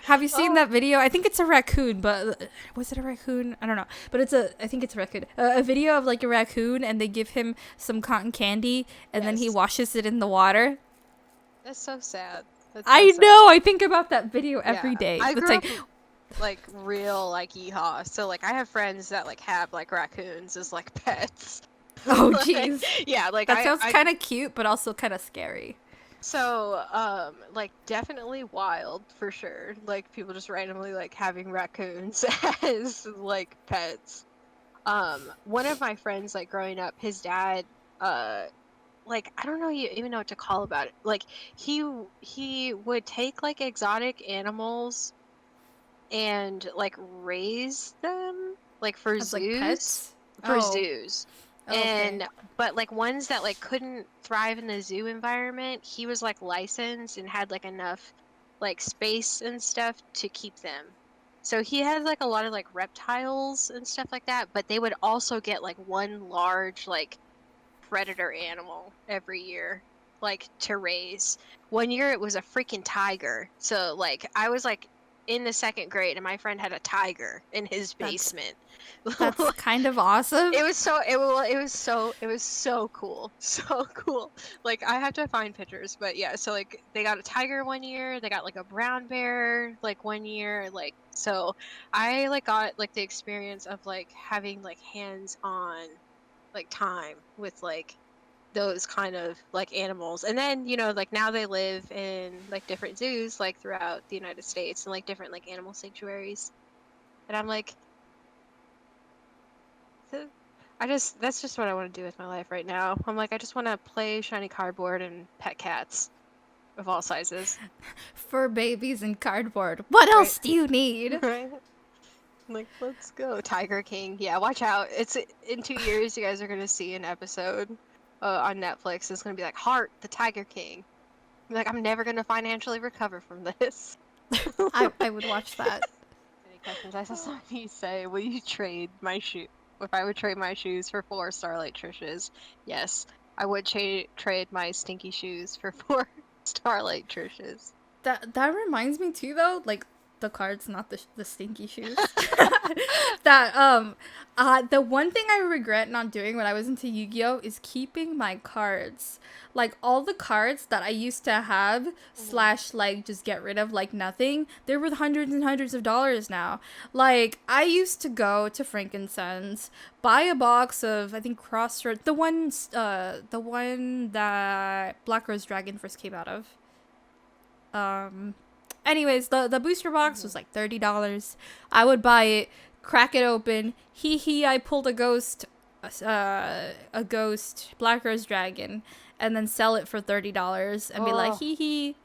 Have you seen that video? I think it's a raccoon, but was it a raccoon? I don't know. But I think it's a raccoon. A video of like a raccoon, and they give him some cotton candy, and then he Yes. washes it in the water. That's so sad. That's so I sad. know. I think about that video every Yeah. day. I It's grew like, up like real like yeehaw. So like I have friends that like have like raccoons as like pets. oh Like, jeez. yeah, like That sounds I kind of cute, but also kind of scary. so like definitely wild for sure. Like people just randomly like having raccoons as like pets. One of my friends like growing up, his dad like I don't know even know what to call about it. Like he would take like exotic animals and like raise them like for As like zoos. pets? For Oh. zoos. Okay. And but like ones that like couldn't thrive in the zoo environment, he was like licensed and had like enough like space and stuff to keep them. So he had like a lot of like reptiles and stuff like that, but they would also get like one large like predator animal every year like to raise. One year it was a freaking tiger. So like I was like in the second grade and my friend had a tiger in his That's basement. that's kind of awesome. It was so it was so cool. So cool. Like I have to find pictures, but yeah, so like they got a tiger one year, they got like a brown bear like one year, like so I like got like the experience of like having like hands-on like time with like those kind of like animals. And then, you know, like now they live in like different zoos like throughout the United States and like different like animal sanctuaries. And I'm like that's just what I want to do with my life right now. I'm like I just want to play shiny cardboard and pet cats of all sizes. Fur babies and cardboard. What Right? else do you need? Right? I'm like, let's go. Tiger King. Yeah, watch out. It's in 2 years you guys are gonna see an episode on Netflix. It's gonna be like Heart, the Tiger King. Like, I'm never gonna financially recover from this. I would watch that. Any questions? I saw somebody say, will you trade my shoe? If I would trade my shoes for 4 Starlight Trishes, yes, I would trade my stinky shoes for 4 Starlight Trishes. That reminds me too though, like the cards, not the stinky shoes. that the one thing I regret not doing when I was into Yu-Gi-Oh is keeping my cards. Like all the cards that I used to have slash like just get rid of like nothing, they're worth hundreds and hundreds of dollars now. Like I used to go to Frankincense, buy a box of I think Crossroads, the one that Black Rose Dragon first came out of. Anyways, the booster box was like $30. I would buy it, crack it open, I pulled a ghost Black Rose Dragon, and then sell it for $30 and be like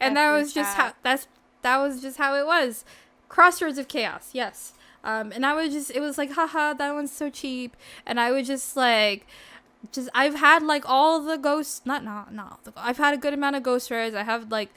and that was just how that was just how it was. Crossroads of Chaos, yes. And I would just, it was like, haha, that one's so cheap. And I would just like, I've had like all the ghosts, I've had a good amount of ghost rares. I have like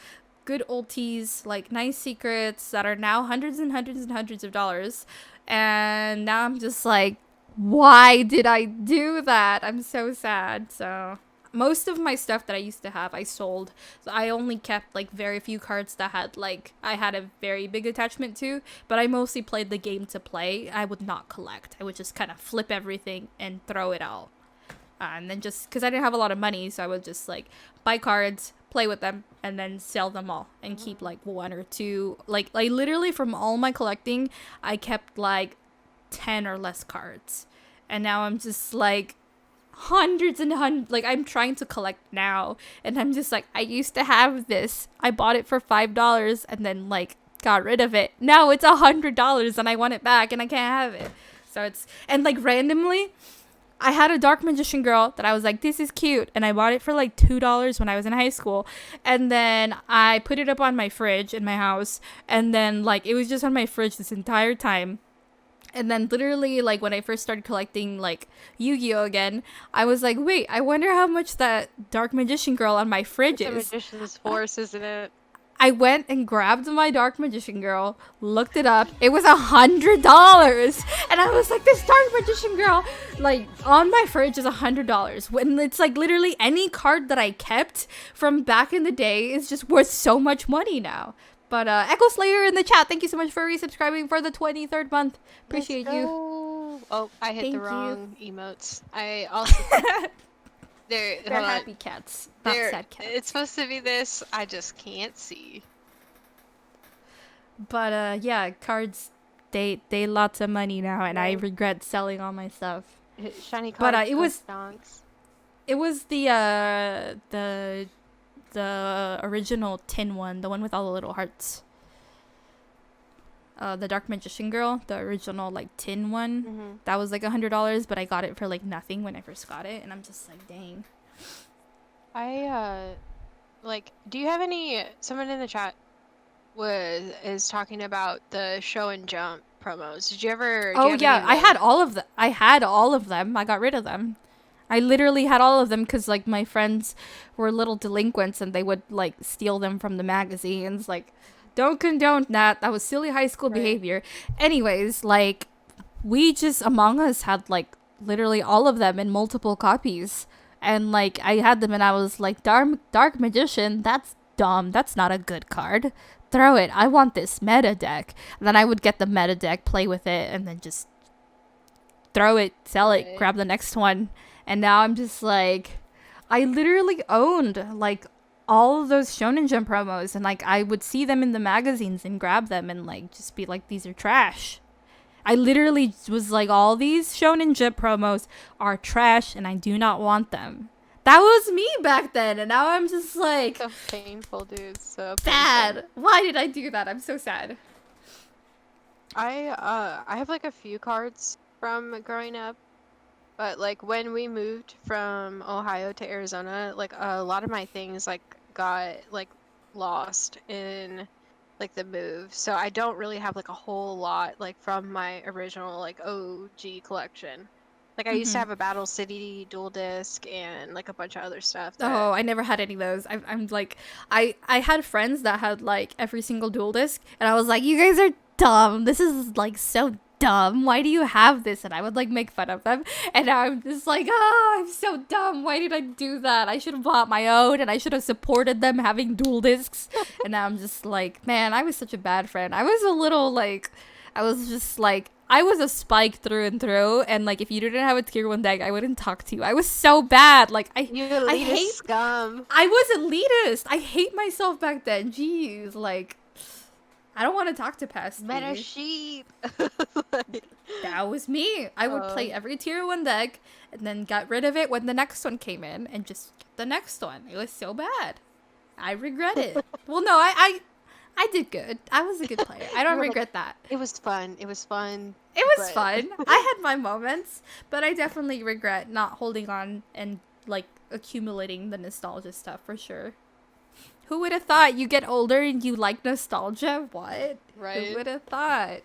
good ulties, like nice secrets that are now hundreds and hundreds and hundreds of dollars. And now I'm just like, why did I do that? I'm so sad. So most of my stuff that I used to have, I sold. So I only kept like very few cards that had like I had a very big attachment to, but I mostly played the game to play. I would not collect. I would just kind of flip everything and throw it out. and then just because I didn't have a lot of money, so I would just like buy cards, play with them, and then sell them all and keep like one or two. Like literally from all my collecting, I kept like 10 or less cards, and now I'm just like hundreds and hundreds. Like I'm trying to collect now, and I'm just like, I used to have this. I bought it for $5, and then like got rid of it. Now it's $100, and I want it back, and I can't have it. So it's, and like randomly, I had a Dark Magician Girl that I was like, this is cute, and I bought it for like $2 when I was in high school, and then I put it up on my fridge in my house, and then like it was just on my fridge this entire time. And then literally, like, when I first started collecting, like, Yu-Gi-Oh! Again, I was like, wait, I wonder how much that Dark Magician Girl on my fridge The is. Magician's Force, isn't it? I went and grabbed my Dark Magician Girl, looked it up. It was $100. And I was like, this Dark Magician Girl, like, on my fridge is $100. When it's, like, literally any card that I kept from back in the day is just worth so much money now. But Echo Slayer in the chat, thank you so much for resubscribing for the 23rd month. Appreciate you. Oh, I hit the Thank wrong emotes. I also they're happy cats, not sad cats. It's supposed to be this. I just can't see. But yeah, cards they lots of money now, and I regret selling all my stuff. Shiny cards. But it was stonks. It was the original tin one, the one with all the little hearts. The Dark Magician Girl, the original like tin one, that was like $100, but I got it for like nothing when I first got it, and I'm just like, dang. Like, do you have any? Someone in the chat is talking about the Show and Jump promos. Did you ever? Oh yeah, I had all of them. I had all of them. I got rid of them. I literally had all of them because like my friends were little delinquents and they would like steal them from the magazines. Like, don't condone that. That was silly high school behavior. Anyways, like we just Among Us had like literally all of them in multiple copies. And like I had them and I was like, Dark Magician, that's dumb. That's not a good card. Throw it. I want this meta deck. And then I would get the meta deck, play with it, and then just throw it, sell it, grab the next one. And now I'm just like, I literally owned like all of those Shonen Jump promos, and like I would see them in the magazines and grab them and like just be like, these are trash. I literally was like, all these Shonen Jump promos are trash and I do not want them. That was me back then, and now I'm just like, so painful, dude. So sad. Why did I do that? I'm so sad. I have like a few cards from growing up. But, like, when we moved from Ohio to Arizona, like, a lot of my things, like, got, like, lost in, like, the move. So I don't really have, like, a whole lot, like, from my original, like, OG collection. Like, I used to have a Battle City dual disc and, like, a bunch of other stuff. Oh, I never had any of those. I'm like, I had friends that had, like, every single dual disc. And I was like, you guys are dumb. This is, like, so dumb. Why do you have this? And I would like make fun of them, and now I'm just like, oh, I'm so dumb. Why did I do that? I should have bought my own, and I should have supported them having dual discs. And now I'm just like, man, I was such a bad friend. I was a little like, I was just like, I was a spike through and through, and like if you didn't have a tier 1 deck, I wouldn't talk to you. I was so bad. Like I hate scum. I was elitist. I hate myself back then. Jeez, like I don't want to talk to past Meta sheep. That was me. I would play every tier 1 deck and then got rid of it when the next one came in and just get the next one. It was so bad. I regret it. Well, no, I did good. I was a good player. I don't regret that. It was fun. It was fun. It was fun. I had my moments, but I definitely regret not holding on and like accumulating the nostalgia stuff for sure. Who would have thought you get older and you like nostalgia? What? Right. Who would have thought?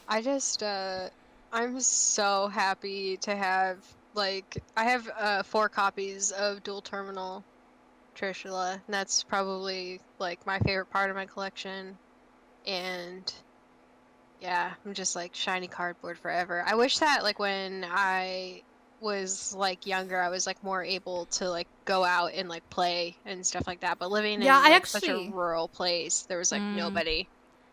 I just, I'm so happy to have, like, I have 4 copies of Dual Terminal Trishula, and that's probably, like, my favorite part of my collection. And, yeah, I'm just, like, shiny cardboard forever. I wish that, like, when I was like younger, I was like more able to like go out and like play and stuff like that, but living in like, such a rural place, there was like nobody.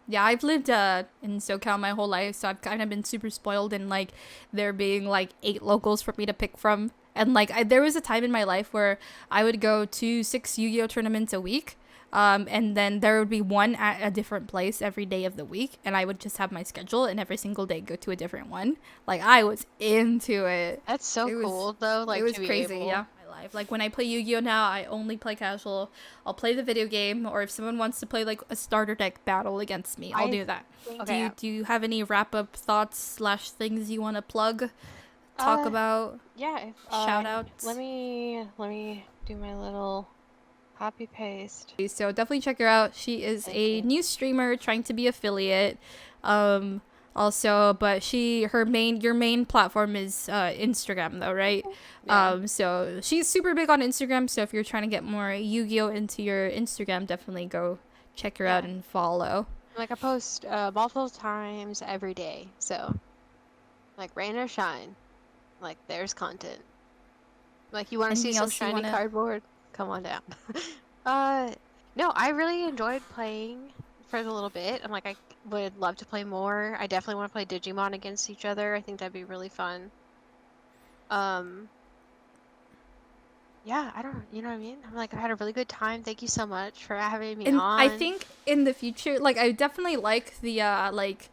Yeah, I've lived in SoCal my whole life, so I've kind of been super spoiled in like there being like 8 locals for me to pick from, And like there was a time in my life where I would go to 6 Yu-Gi-Oh tournaments a week. And then there would be one at a different place every day of the week, and I would just have my schedule and every single day go to a different one. Like I was into it. That's so It was cool though, it like was to be crazy, able. yeah. My life. Like when I play Yu-Gi-Oh now, I only play casual. I'll play the video game, or if someone wants to play like a starter deck battle against me, I'll do that. Okay. Do you have any wrap up thoughts / things you want to plug, talk about, Yeah, if shout outs? let me do my little copy paste. So definitely check her out. She is Thank a you. new streamer trying to be affiliate. Also, but your main platform is Instagram though, right? Yeah. So she's super big on Instagram. So if you're trying to get more Yu-Gi-Oh into your Instagram, definitely go check her out and follow. Like I post multiple times every day, so like rain or shine, like there's content. Like you want to see Anything some else you shiny wanna? cardboard? Come on down. No, I really enjoyed playing for a little bit. I'm like I would love to play more. I definitely want to play Digimon against each other. I think that'd be really fun. Yeah, I don't, you know what I mean? I'm like, I had a really good time. Thank you so much for having me And I on. think in the future, like I definitely like the like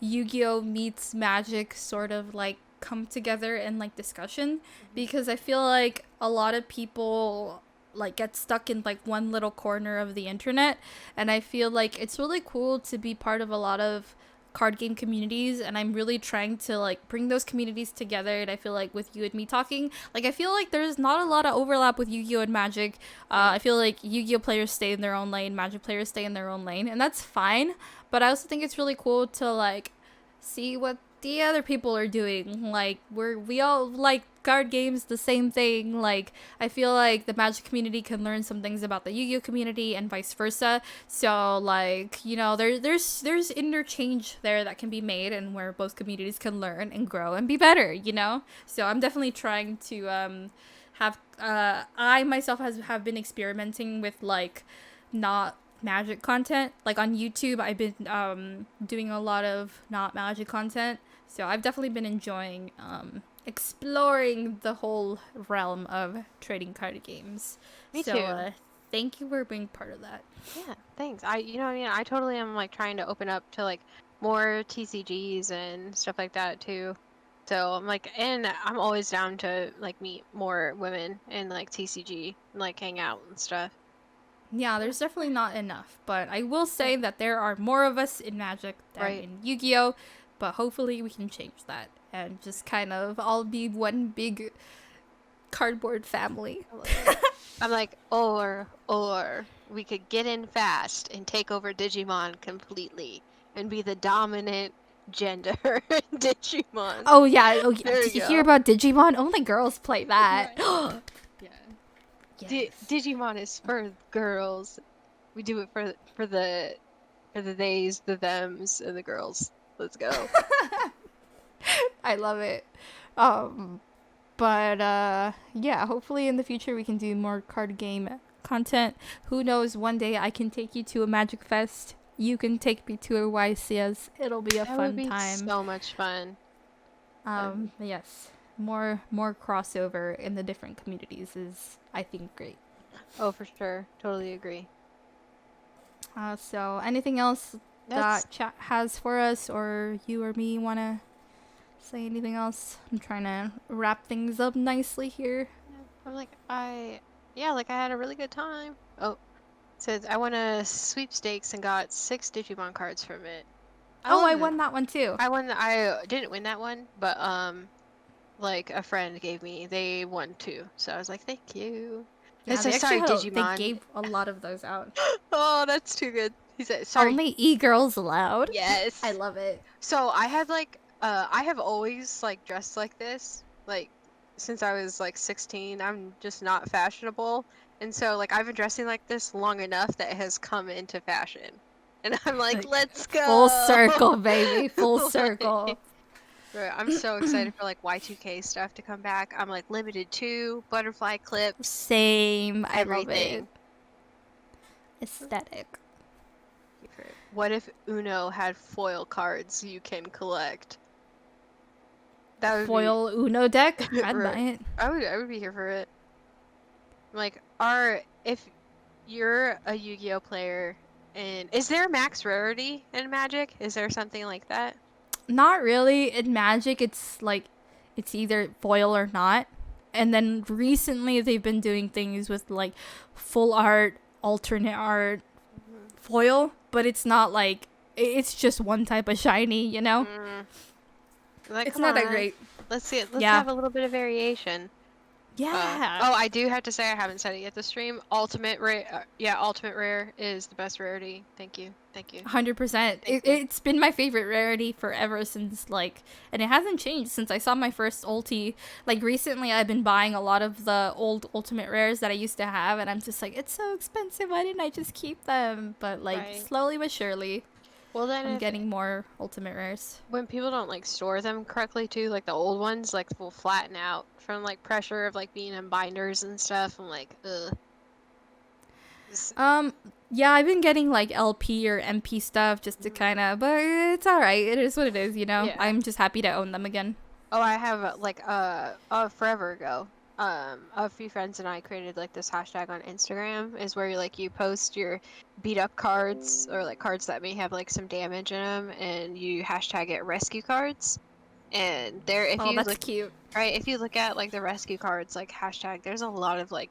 Yu-Gi-Oh meets Magic sort of like come together and like discussion, because I feel like a lot of people like get stuck in like one little corner of the internet, and I feel like it's really cool to be part of a lot of card game communities, and I'm really trying to like bring those communities together. And I feel like with you and me talking, like I feel like there's not a lot of overlap with Yu-Gi-Oh and Magic. I feel like Yu-Gi-Oh players stay in their own lane, Magic players stay in their own lane, and that's fine. But I also think it's really cool to like see what the other people are doing. Like we all like card games the same thing. Like I feel like the Magic community can learn some things about the Yu-Gi-Oh community and vice versa. So like, you know, there's interchange there that can be made, and where both communities can learn and grow and be better, you know? So I'm definitely trying to have I myself have been experimenting with like not Magic content. Like on YouTube, I've been doing a lot of not Magic content. So I've definitely been enjoying exploring the whole realm of trading card games. Me So too. thank you for being part of that. Yeah, thanks. You know what I mean? I totally am like trying to open up to like more TCGs and stuff like that too. So I'm like, and I'm always down to like meet more women and like TCG and like hang out and stuff. Yeah, there's definitely not enough, but I will say that there are more of us in Magic than Right. in Yu-Gi-Oh, but hopefully we can change that and just kind of all be one big cardboard family. I'm like, or we could get in fast and take over Digimon completely and be the dominant gender in Digimon. Oh yeah, There did you you hear go. about Digimon? Only girls play that. Right. Yeah. Yes. Digimon is for girls. We do it for the theys, the thems, and the girls. Let's go. I love it. But yeah, hopefully in the future we can do more card game content. Who knows, one day I can take you to a Magic Fest. You can take me to a YCS. It'll be a That would fun be time. so much fun. Yes. More crossover in the different communities is, I think, great. Oh, for sure. Totally agree. So anything else That's that chat has for us, or you or me want to say anything else? I'm trying to wrap things up nicely here. I'm like yeah, like I had a really good time. Oh, says I won a sweepstakes and got 6 Digimon cards from it. I love it. won that one too. I didn't win that one, but like a friend gave me. They won too. So I was like, "Thank you." Yeah, It they says, actually "Sorry, they Digimon." gave a lot of those out. Oh, that's too good. He said, "Sorry." Only e-girls allowed. I Yes. love it. So I had like I have always like dressed like this. Like since I was like 16, I'm just not fashionable. And so like I've been dressing like this long enough that it has come into fashion. And I'm like, "Let's Full go." circle, baby. Full Like, circle. right, I'm so excited for like Y2K stuff to come back. I'm like limited to butterfly clips, Same. I love it. everything. Aesthetic. What if Uno had foil cards you can collect? That would foil Uno deck, be I'd buy right. it. I would be here for it. Like, if you're a Yu-Gi-Oh player, and is there max rarity in Magic? Is there something like that? Not really. In Magic, it's like it's either foil or not. And then recently they've been doing things with like full art, alternate art, Mm-hmm. foil, but it's not like it's just one type of shiny, you know? Like, It's come not that on. great. Let's see. Let's Yeah. have a little bit of variation. Yeah. Oh, I do have to say I haven't said it yet. The stream ultimate rare, yeah, ultimate rare is the best rarity. Thank you, thank you. 100%. It's been my favorite rarity forever since, like, and it hasn't changed since I saw my first ulti. Like, recently I've been buying a lot of the old ultimate rares that I used to have, and I'm just like, it's so expensive. Why didn't I just keep them? But, like, Right. slowly but surely, Well, then I'm getting more ultimate rares. when people don't like store them correctly too, like the old ones, like will flatten out from like pressure of like being in binders and stuff. I'm like, ugh. Yeah, I've been getting like LP or MP stuff just to kind of, but it's all right. It is what it is, you know. Yeah. I'm just happy to own them again. Oh, I have like forever ago, a few friends and I created like this hashtag on Instagram is where you post your beat up cards or like cards that may have like some damage in them, and you hashtag it rescue cards. And there, if Oh, you that's look cute. right, if you look at like the rescue cards like hashtag, there's a lot of like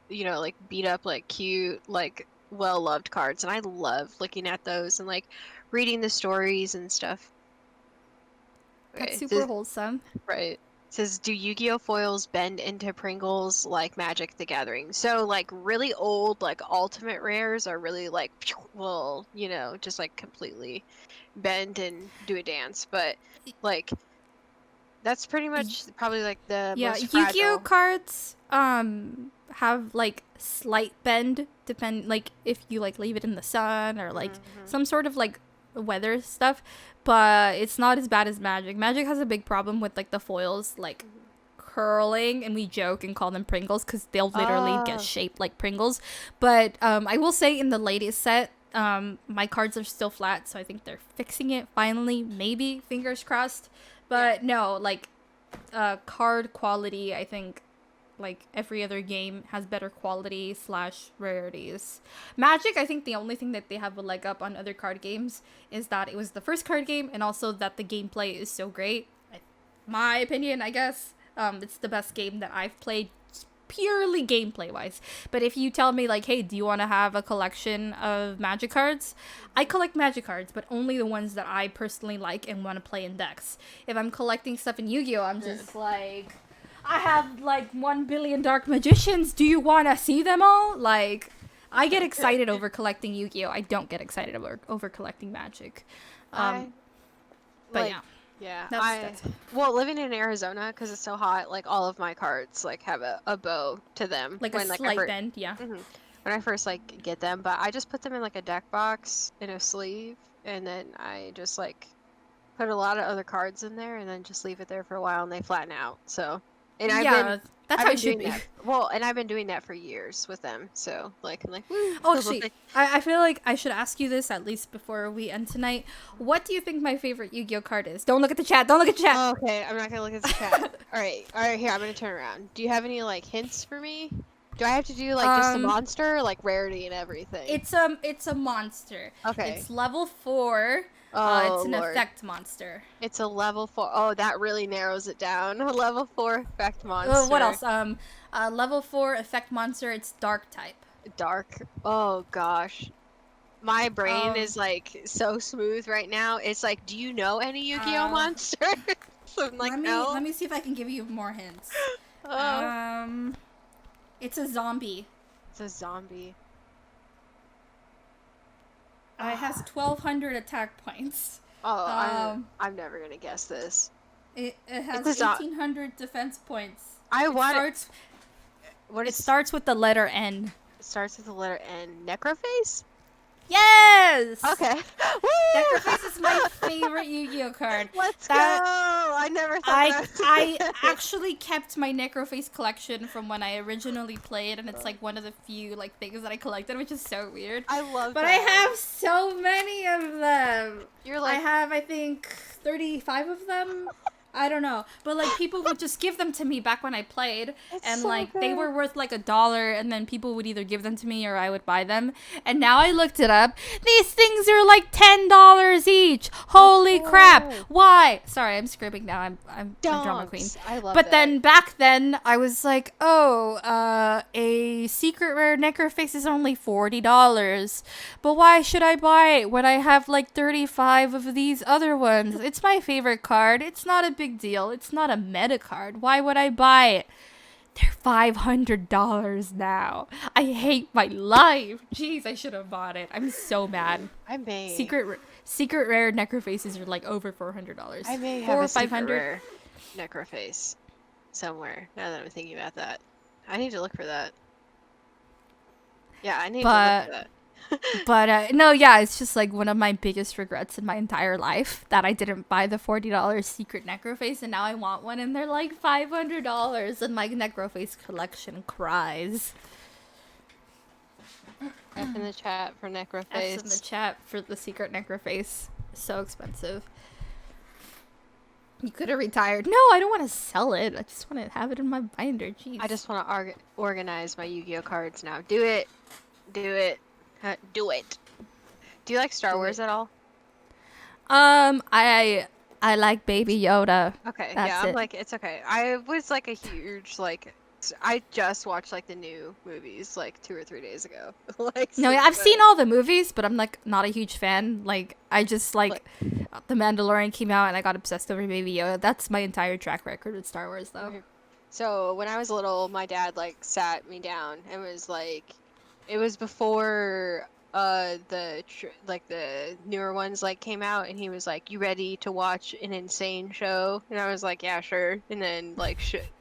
like beat up, like cute, like well loved cards, and I love looking at those and like reading the stories and stuff. That's Okay, super wholesome. right. It says, do Yu-Gi-Oh foils bend into Pringles like Magic the Gathering? So like really old like ultimate rares are really like well, just like completely bend and do a dance, but like that's pretty much probably like the Yeah, most Yu-Gi-Oh fragile. cards have like slight bend depend like if you like leave it in the sun or like some sort of like weather stuff, but it's not as bad as Magic. Magic has a big problem with like the foils like curling, and we joke and call them Pringles because they'll literally get shaped like Pringles. But I will say in the latest set, my cards are still flat, so I think they're fixing it finally, maybe, fingers crossed. But no, like card quality, I think like every other game has better quality / rarities. Magic, I think the only thing that they have a leg up on other card games is that it was the first card game, and also that the gameplay is so great. My opinion, I guess. It's the best game that I've played purely gameplay wise. But if you tell me like, hey, do you want to have a collection of Magic cards? I collect Magic cards, but only the ones that I personally like and want to play in decks. If I'm collecting stuff in Yu-Gi-Oh, I'm just like, I have like 1 billion Dark Magicians. Do you want to see them all? Like, I get excited over collecting Yu-Gi-Oh. I don't get excited over collecting Magic. But Like, yeah. yeah, That's well, living in Arizona because it's so hot, like all of my cards like have a bow to them like when a like slight bend, yeah. when I first like get them, but I just put them in like a deck box in a sleeve, and then I just like put a lot of other cards in there, and then just leave it there for a while, and they flatten out. So, and That's I've how been it should doing be. that. Well, and I've been doing that for years with them. So like I'm like, woo. Oh, actually, I feel like I should ask you this at least before we end tonight. What do you think my favorite Yu-Gi-Oh card is? Don't look at the chat. Don't look at the chat. Oh, okay, I'm not gonna look at the chat. All right, here, I'm gonna turn around. Do you have any like hints for me? Do I have to do like just the monster, or, like rarity and everything? It's a monster. Okay. It's level 4. Oh, it's an Lord. effect monster. It's a level 4. Oh, that really narrows it down. A level 4 effect monster. What else? Level 4 effect monster. It's dark type. Dark. Oh gosh. My brain is like so smooth right now. It's like, do you know any Yu-Gi-Oh monsters? I'm like, no. Let me see if I can give you more hints. It's a zombie. It's a zombie. It has 1,200 attack points. Oh, I'm never gonna guess this. It has 1,800 defense points. It starts with the letter N. It starts with the letter N. Necrophase? Yes! Okay. Necrophase is my favorite Yu-Gi-Oh card. Let's go! I never thought I actually kept my Necrophase collection from when I originally played, and it's like one of the few like things that I collected, which is so weird. I love But that. I have so many of them. You're like... I have, I think, 35 of them. I don't know, but like people would just give them to me back when I played, It's and so like good. they were worth like $1, and then people would either give them to me or I would buy them. And now I looked it up. These things are like $10 each. Holy crap! Why? Sorry, I'm screaming now. I'm a drama queen. Donks. I love But that. then back then I was like, oh, a secret rare necroface is only $40. But why should I buy it when I have like 35 of these other ones? It's my favorite card. It's not a big deal. It's not a meta card. Why would I buy it? They're $500 now. I hate my life. Jeez, I should have bought it. I'm so mad. I may Secret rare necrofaces are like over $400. I may Four have or a secret 500. rare necroface somewhere. Now that I'm thinking about that, I need to look for that. Yeah, I need to look for that. But no, yeah, it's just like one of my biggest regrets in my entire life that I didn't buy the $40 secret necroface, and now I want one, and they're like $500, and my necroface collection cries. F in the chat for necroface. F's in the chat for the secret necroface. So expensive. You could have retired. No, I don't want to sell it. I just want to have it in my binder. Jeez. I just want to organize my Yu-Gi-Oh cards now. Do it. Do it. Do it. Do you like Star Wars at all? I like Baby Yoda. Okay, That's yeah, I'm it. like, it's okay. I was like a huge, like, I just watched like the new movies like 2 or 3 days ago. Like, No, yeah, I've seen all the movies, but I'm like not a huge fan. Like I just like The Mandalorian came out and I got obsessed over Baby Yoda. That's my entire track record with Star Wars though. So when I was little, my dad like sat me down and was like, it was before the newer ones like came out, and he was like, you ready to watch an insane show? And I was like, yeah, sure. And then like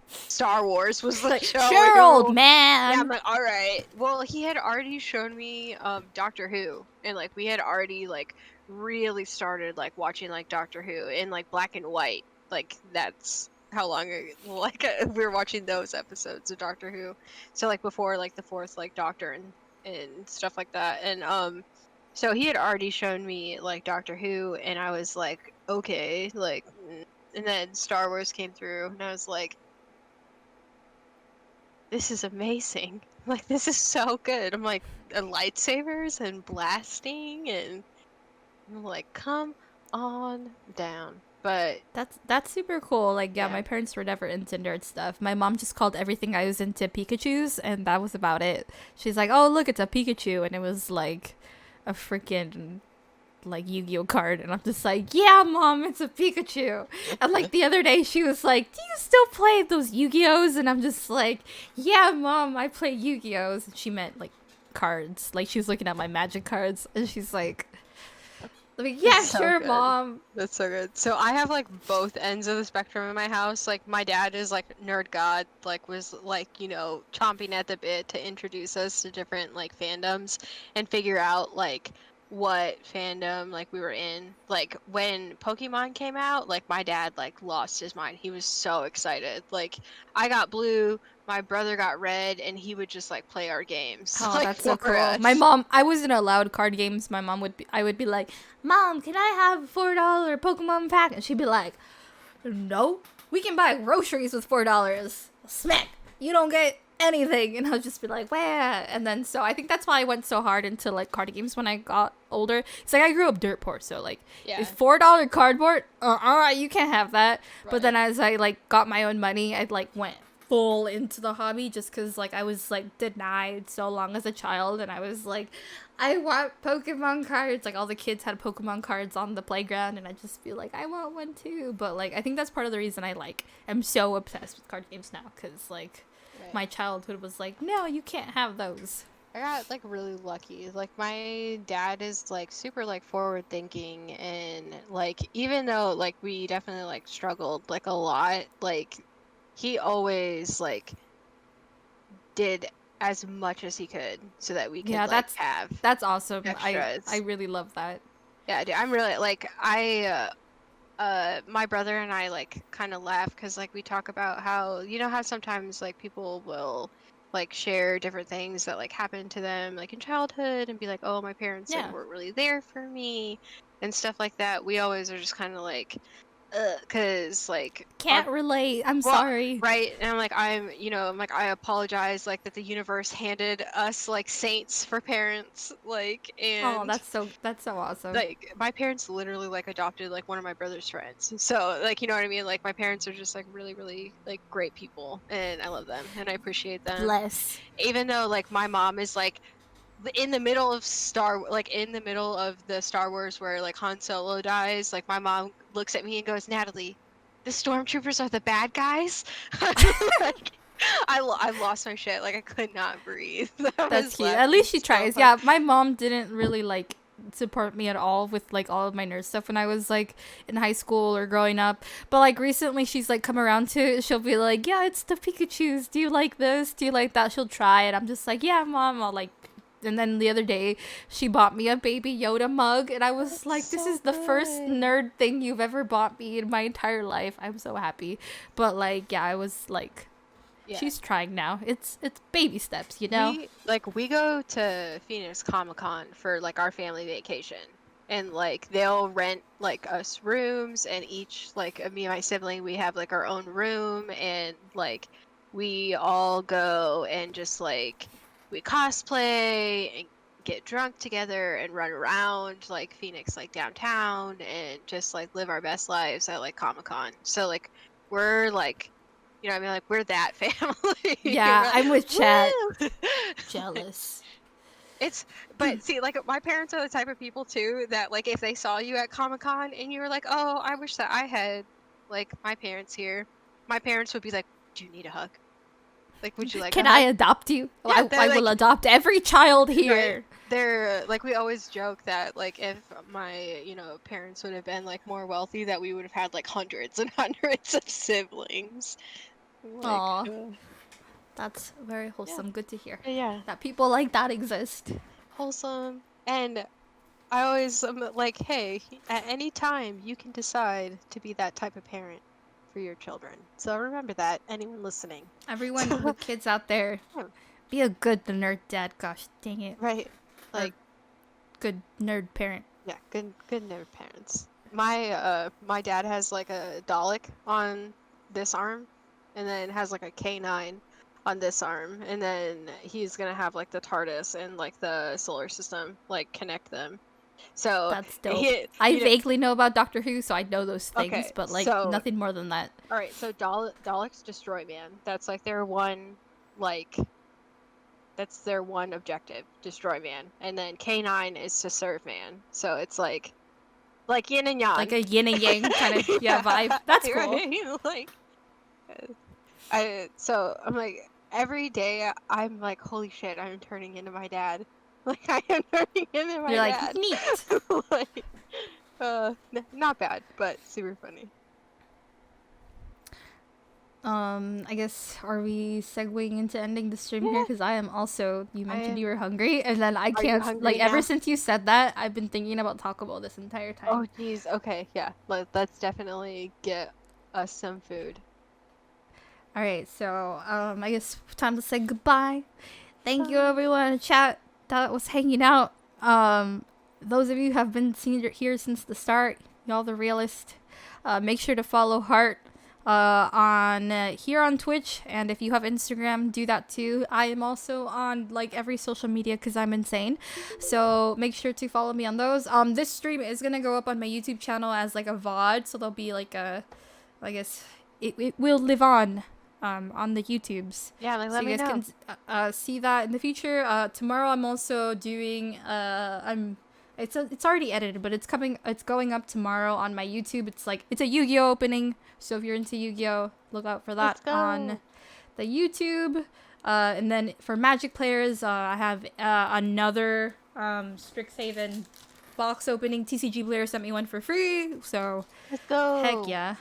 Star Wars was the show. Sure, old man. Yeah, I'm like, all right. Well, he had already shown me Doctor Who, and like we had already like really started like watching like Doctor Who in like black and white. Like that's how long like we were watching those episodes of Doctor Who. So like before like the fourth like Doctor and stuff like that. And so he had already shown me like Doctor Who, and I was like, okay, like, and then Star Wars came through, and I was like, this is amazing. Like, this is so good. I'm like, lightsabers and blasting, and I'm like, come on down. But that's super cool. Like yeah, Yeah. my parents were never into nerd stuff. My mom just called everything I was into Pikachus, and that was about it. She's like, oh look, it's a Pikachu, and it was like a freaking like Yu-Gi-Oh card, and I'm just like, yeah mom, it's a Pikachu. And like the other day she was like, do you still play those Yu-Gi-Ohs? And I'm just like, yeah mom, I play Yu-Gi-Ohs. And she meant like cards, like she was looking at my magic cards, and she's like, yeah, so sure good. mom. That's so good. So I have like both ends of the spectrum in my house. Like my dad is like nerd god, like was like, you know, chomping at the bit to introduce us to different like fandoms and figure out like what fandom like we were in. Like when Pokemon came out, like my dad like lost his mind. He was so excited. Like I got blue, my brother got red, and he would just like play our games. Oh, like, that's so for cool. us. My mom, I wasn't allowed card games. My mom I would be like, Mom, can I have a $4 Pokemon pack? And she'd be like, no, we can buy groceries with $4. Smack, you don't get anything. And I'll just be like, wah. And then, so I think that's why I went so hard into like card games when I got older. It's like I grew up dirt poor. So like, Yeah. if $4 cardboard, you can't have that. Right. But then as I like got my own money, I like went full into the hobby just because like I was like denied so long as a child, and I was like, I want Pokemon cards. Like all the kids had Pokemon cards on the playground, and I just feel like I want one too. But like I think that's part of the reason I like am so obsessed with card games now, because like my childhood was like, no, you can't have those. I got like really lucky. Like my dad is like super like forward thinking, and like even though like we definitely like struggled like a lot, like he always like did as much as he could so that we could that's awesome. extras. I really love that. Yeah, dude, I'm really like my brother and I like kind of laugh because like we talk about how, you know, how sometimes like people will like share different things that like happened to them like in childhood and be like, oh, my parents like weren't really there for me and stuff like that. We always are just kind of like, because like Can't relate. I'm well, sorry. right, and I'm like, I'm like, I apologize, like, that the universe handed us, like, saints for parents, like, Oh, and, that's so awesome. like, my parents literally, like, adopted, like, one of my brother's friends, so, like, you know what I mean, like, my parents are just, like, really, really, like, great people, and I love them, and I appreciate them, Bless. even though, like, my mom is, like, in the middle of in the middle of the Star Wars where, like, Han Solo dies, like, my mom looks at me and goes, "Natalie, the stormtroopers are the bad guys?" Like, I lost my shit, like, I could not breathe. I That's was cute. At laughing least she so tries. hard. Yeah, my mom didn't really like support me at all with like all of my nerd stuff when I was like in high school or growing up. But like recently she's like come around to it. She'll be like, "Yeah, it's the Pikachu's. Do you like this? Do you like that?" She'll try it. I'm just like, "Yeah, mom." I'll like and then the other day she bought me a baby Yoda mug and I was That's like, "This so is the first good. nerd thing you've ever bought me in my entire life." I'm so happy. But like, yeah, I was like Yeah. she's trying now. It's baby steps, you know? We go to Phoenix Comic Con for like our family vacation. And like they'll rent like us rooms and each like me and my sibling we have like our own room and like we all go and just like we cosplay and get drunk together and run around like Phoenix like downtown and just like live our best lives at like Comic Con. So like we're like you know what I mean? Like, we're that family. We're Yeah, like, I'm with chat. woo! Jealous. It's, but see, like, my parents are the type of people, too, that, like, if they saw you at Comic-Con and you were like, oh, I wish that I had, like, my parents here, my parents would be like, do you need a hug? Like, would you like a Can I hug? adopt you? Oh, Yeah, I they're will like, adopt every child right? here. They're, like, we always joke that, like, if my, parents would have been, like, more wealthy, that we would have had, like, hundreds and hundreds of siblings. Like, Aw, that's very yeah, wholesome. Good to hear yeah. that people like that exist. Wholesome. And I always am like, hey, at any time you can decide to be that type of parent for your children. So remember that, anyone listening. Everyone with kids out there, Yeah, be a good nerd dad. Gosh, dang it. right. Or Like, good nerd parent. yeah, good nerd parents. My dad has like a Dalek on this arm, and then has like a K9 on this arm, and then he's gonna have like the TARDIS and like the solar system like connect them. So That's dope. he, I you know, vaguely know about Doctor Who, so I know those things, okay, but like so nothing more than that. all right, so Daleks destroy man. That's like their one, like, that's their one objective, destroy man. And then K9 is to serve man. So it's like yin and Like yang. a yin and yang kind of Yeah, vibe. That's cool. right? Like, so I'm like, every day I'm like, holy shit, I'm turning into my dad. Like, I am turning into my You're like dad. neat. Like, not bad, but super funny. I guess are we segueing into ending the stream here? Yeah. Because I am also. You mentioned am. you were hungry, and then I Are you can't. hungry Like ever now? since you said that, I've been thinking about Taco Bell this entire time. Oh, geez. Okay, yeah. Let's definitely get us some food. All right, so I guess time to say goodbye. Thank you Bye. everyone in chat that was hanging out. Those of you who have been here since the start, y'all the realest. Make sure to follow Heart on here on Twitch, and if you have Instagram, do that too. I am also on like every social media because I'm insane, so make sure to follow me on those. This stream is gonna go up on my YouTube channel as like a VOD, so there'll be like a, I guess it will live on the YouTubes. Yeah, like So let you me guys know. can see that in the future. Tomorrow I'm also doing it's already edited, but it's going up tomorrow on my YouTube. It's a Yu-Gi-Oh opening, so if you're into Yu-Gi-Oh, look out for that Let's go. on the YouTube. And then for Magic players, I have another Strixhaven box opening. TCG player sent me one for free, so Let's go. heck yeah.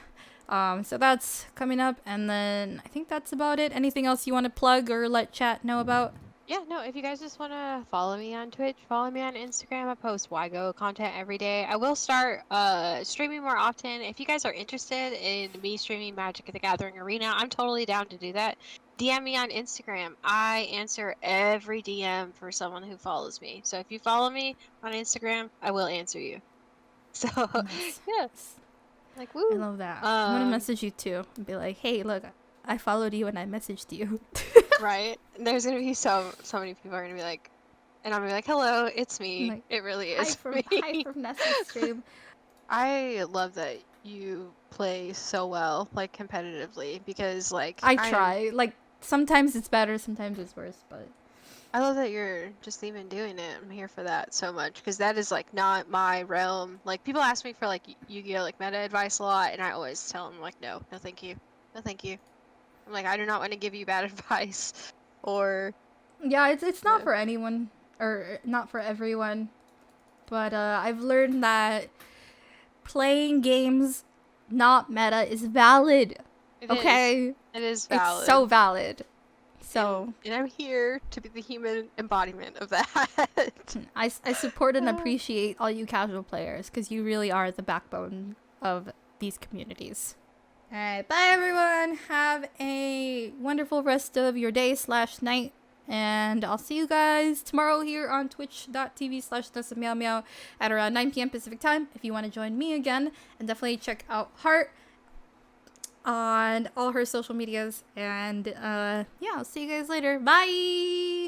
So that's coming up, and then I think that's about it. Anything else you want to plug or let chat know about? Yeah, no, if you guys just want to follow me on Twitch, follow me on Instagram. I post YGO content every day. I will start streaming more often. If you guys are interested in me streaming Magic at the Gathering Arena, I'm totally down to do that. DM me on Instagram. I answer every DM for someone who follows me. So if you follow me on Instagram, I will answer you. So Nice. yeah. Like, woo. I love that. I'm gonna message you too and be like, hey, look, I followed you and I messaged you. Right? There's gonna be so many people are gonna be like, and I'm gonna be like, hello, it's me. Like, It really hi is from me. Nessa's stream. I love that you play so well, like competitively, because like I try. Like sometimes it's better, sometimes it's worse, but I love that you're just even doing it. I'm here for that so much because that is like not my realm. Like people ask me for like Yu-Gi-Oh like meta advice a lot, and I always tell them like, no, no, thank you, no, thank you. I'm like, I do not want to give you bad advice, or yeah, it's not yeah. for anyone or not for everyone. But I've learned that playing games not meta is valid. It is. Okay? It is It's valid. so valid. So and I'm here to be the human embodiment of that. I support and appreciate all you casual players because you really are the backbone of these communities. Alright, bye everyone. Have a wonderful rest of your day/night. And I'll see you guys tomorrow here on twitch.tv/NessaMeowMeow at around 9 p.m. Pacific time if you want to join me again. And definitely check out Heart on all her social medias. And yeah, I'll see you guys later. Bye!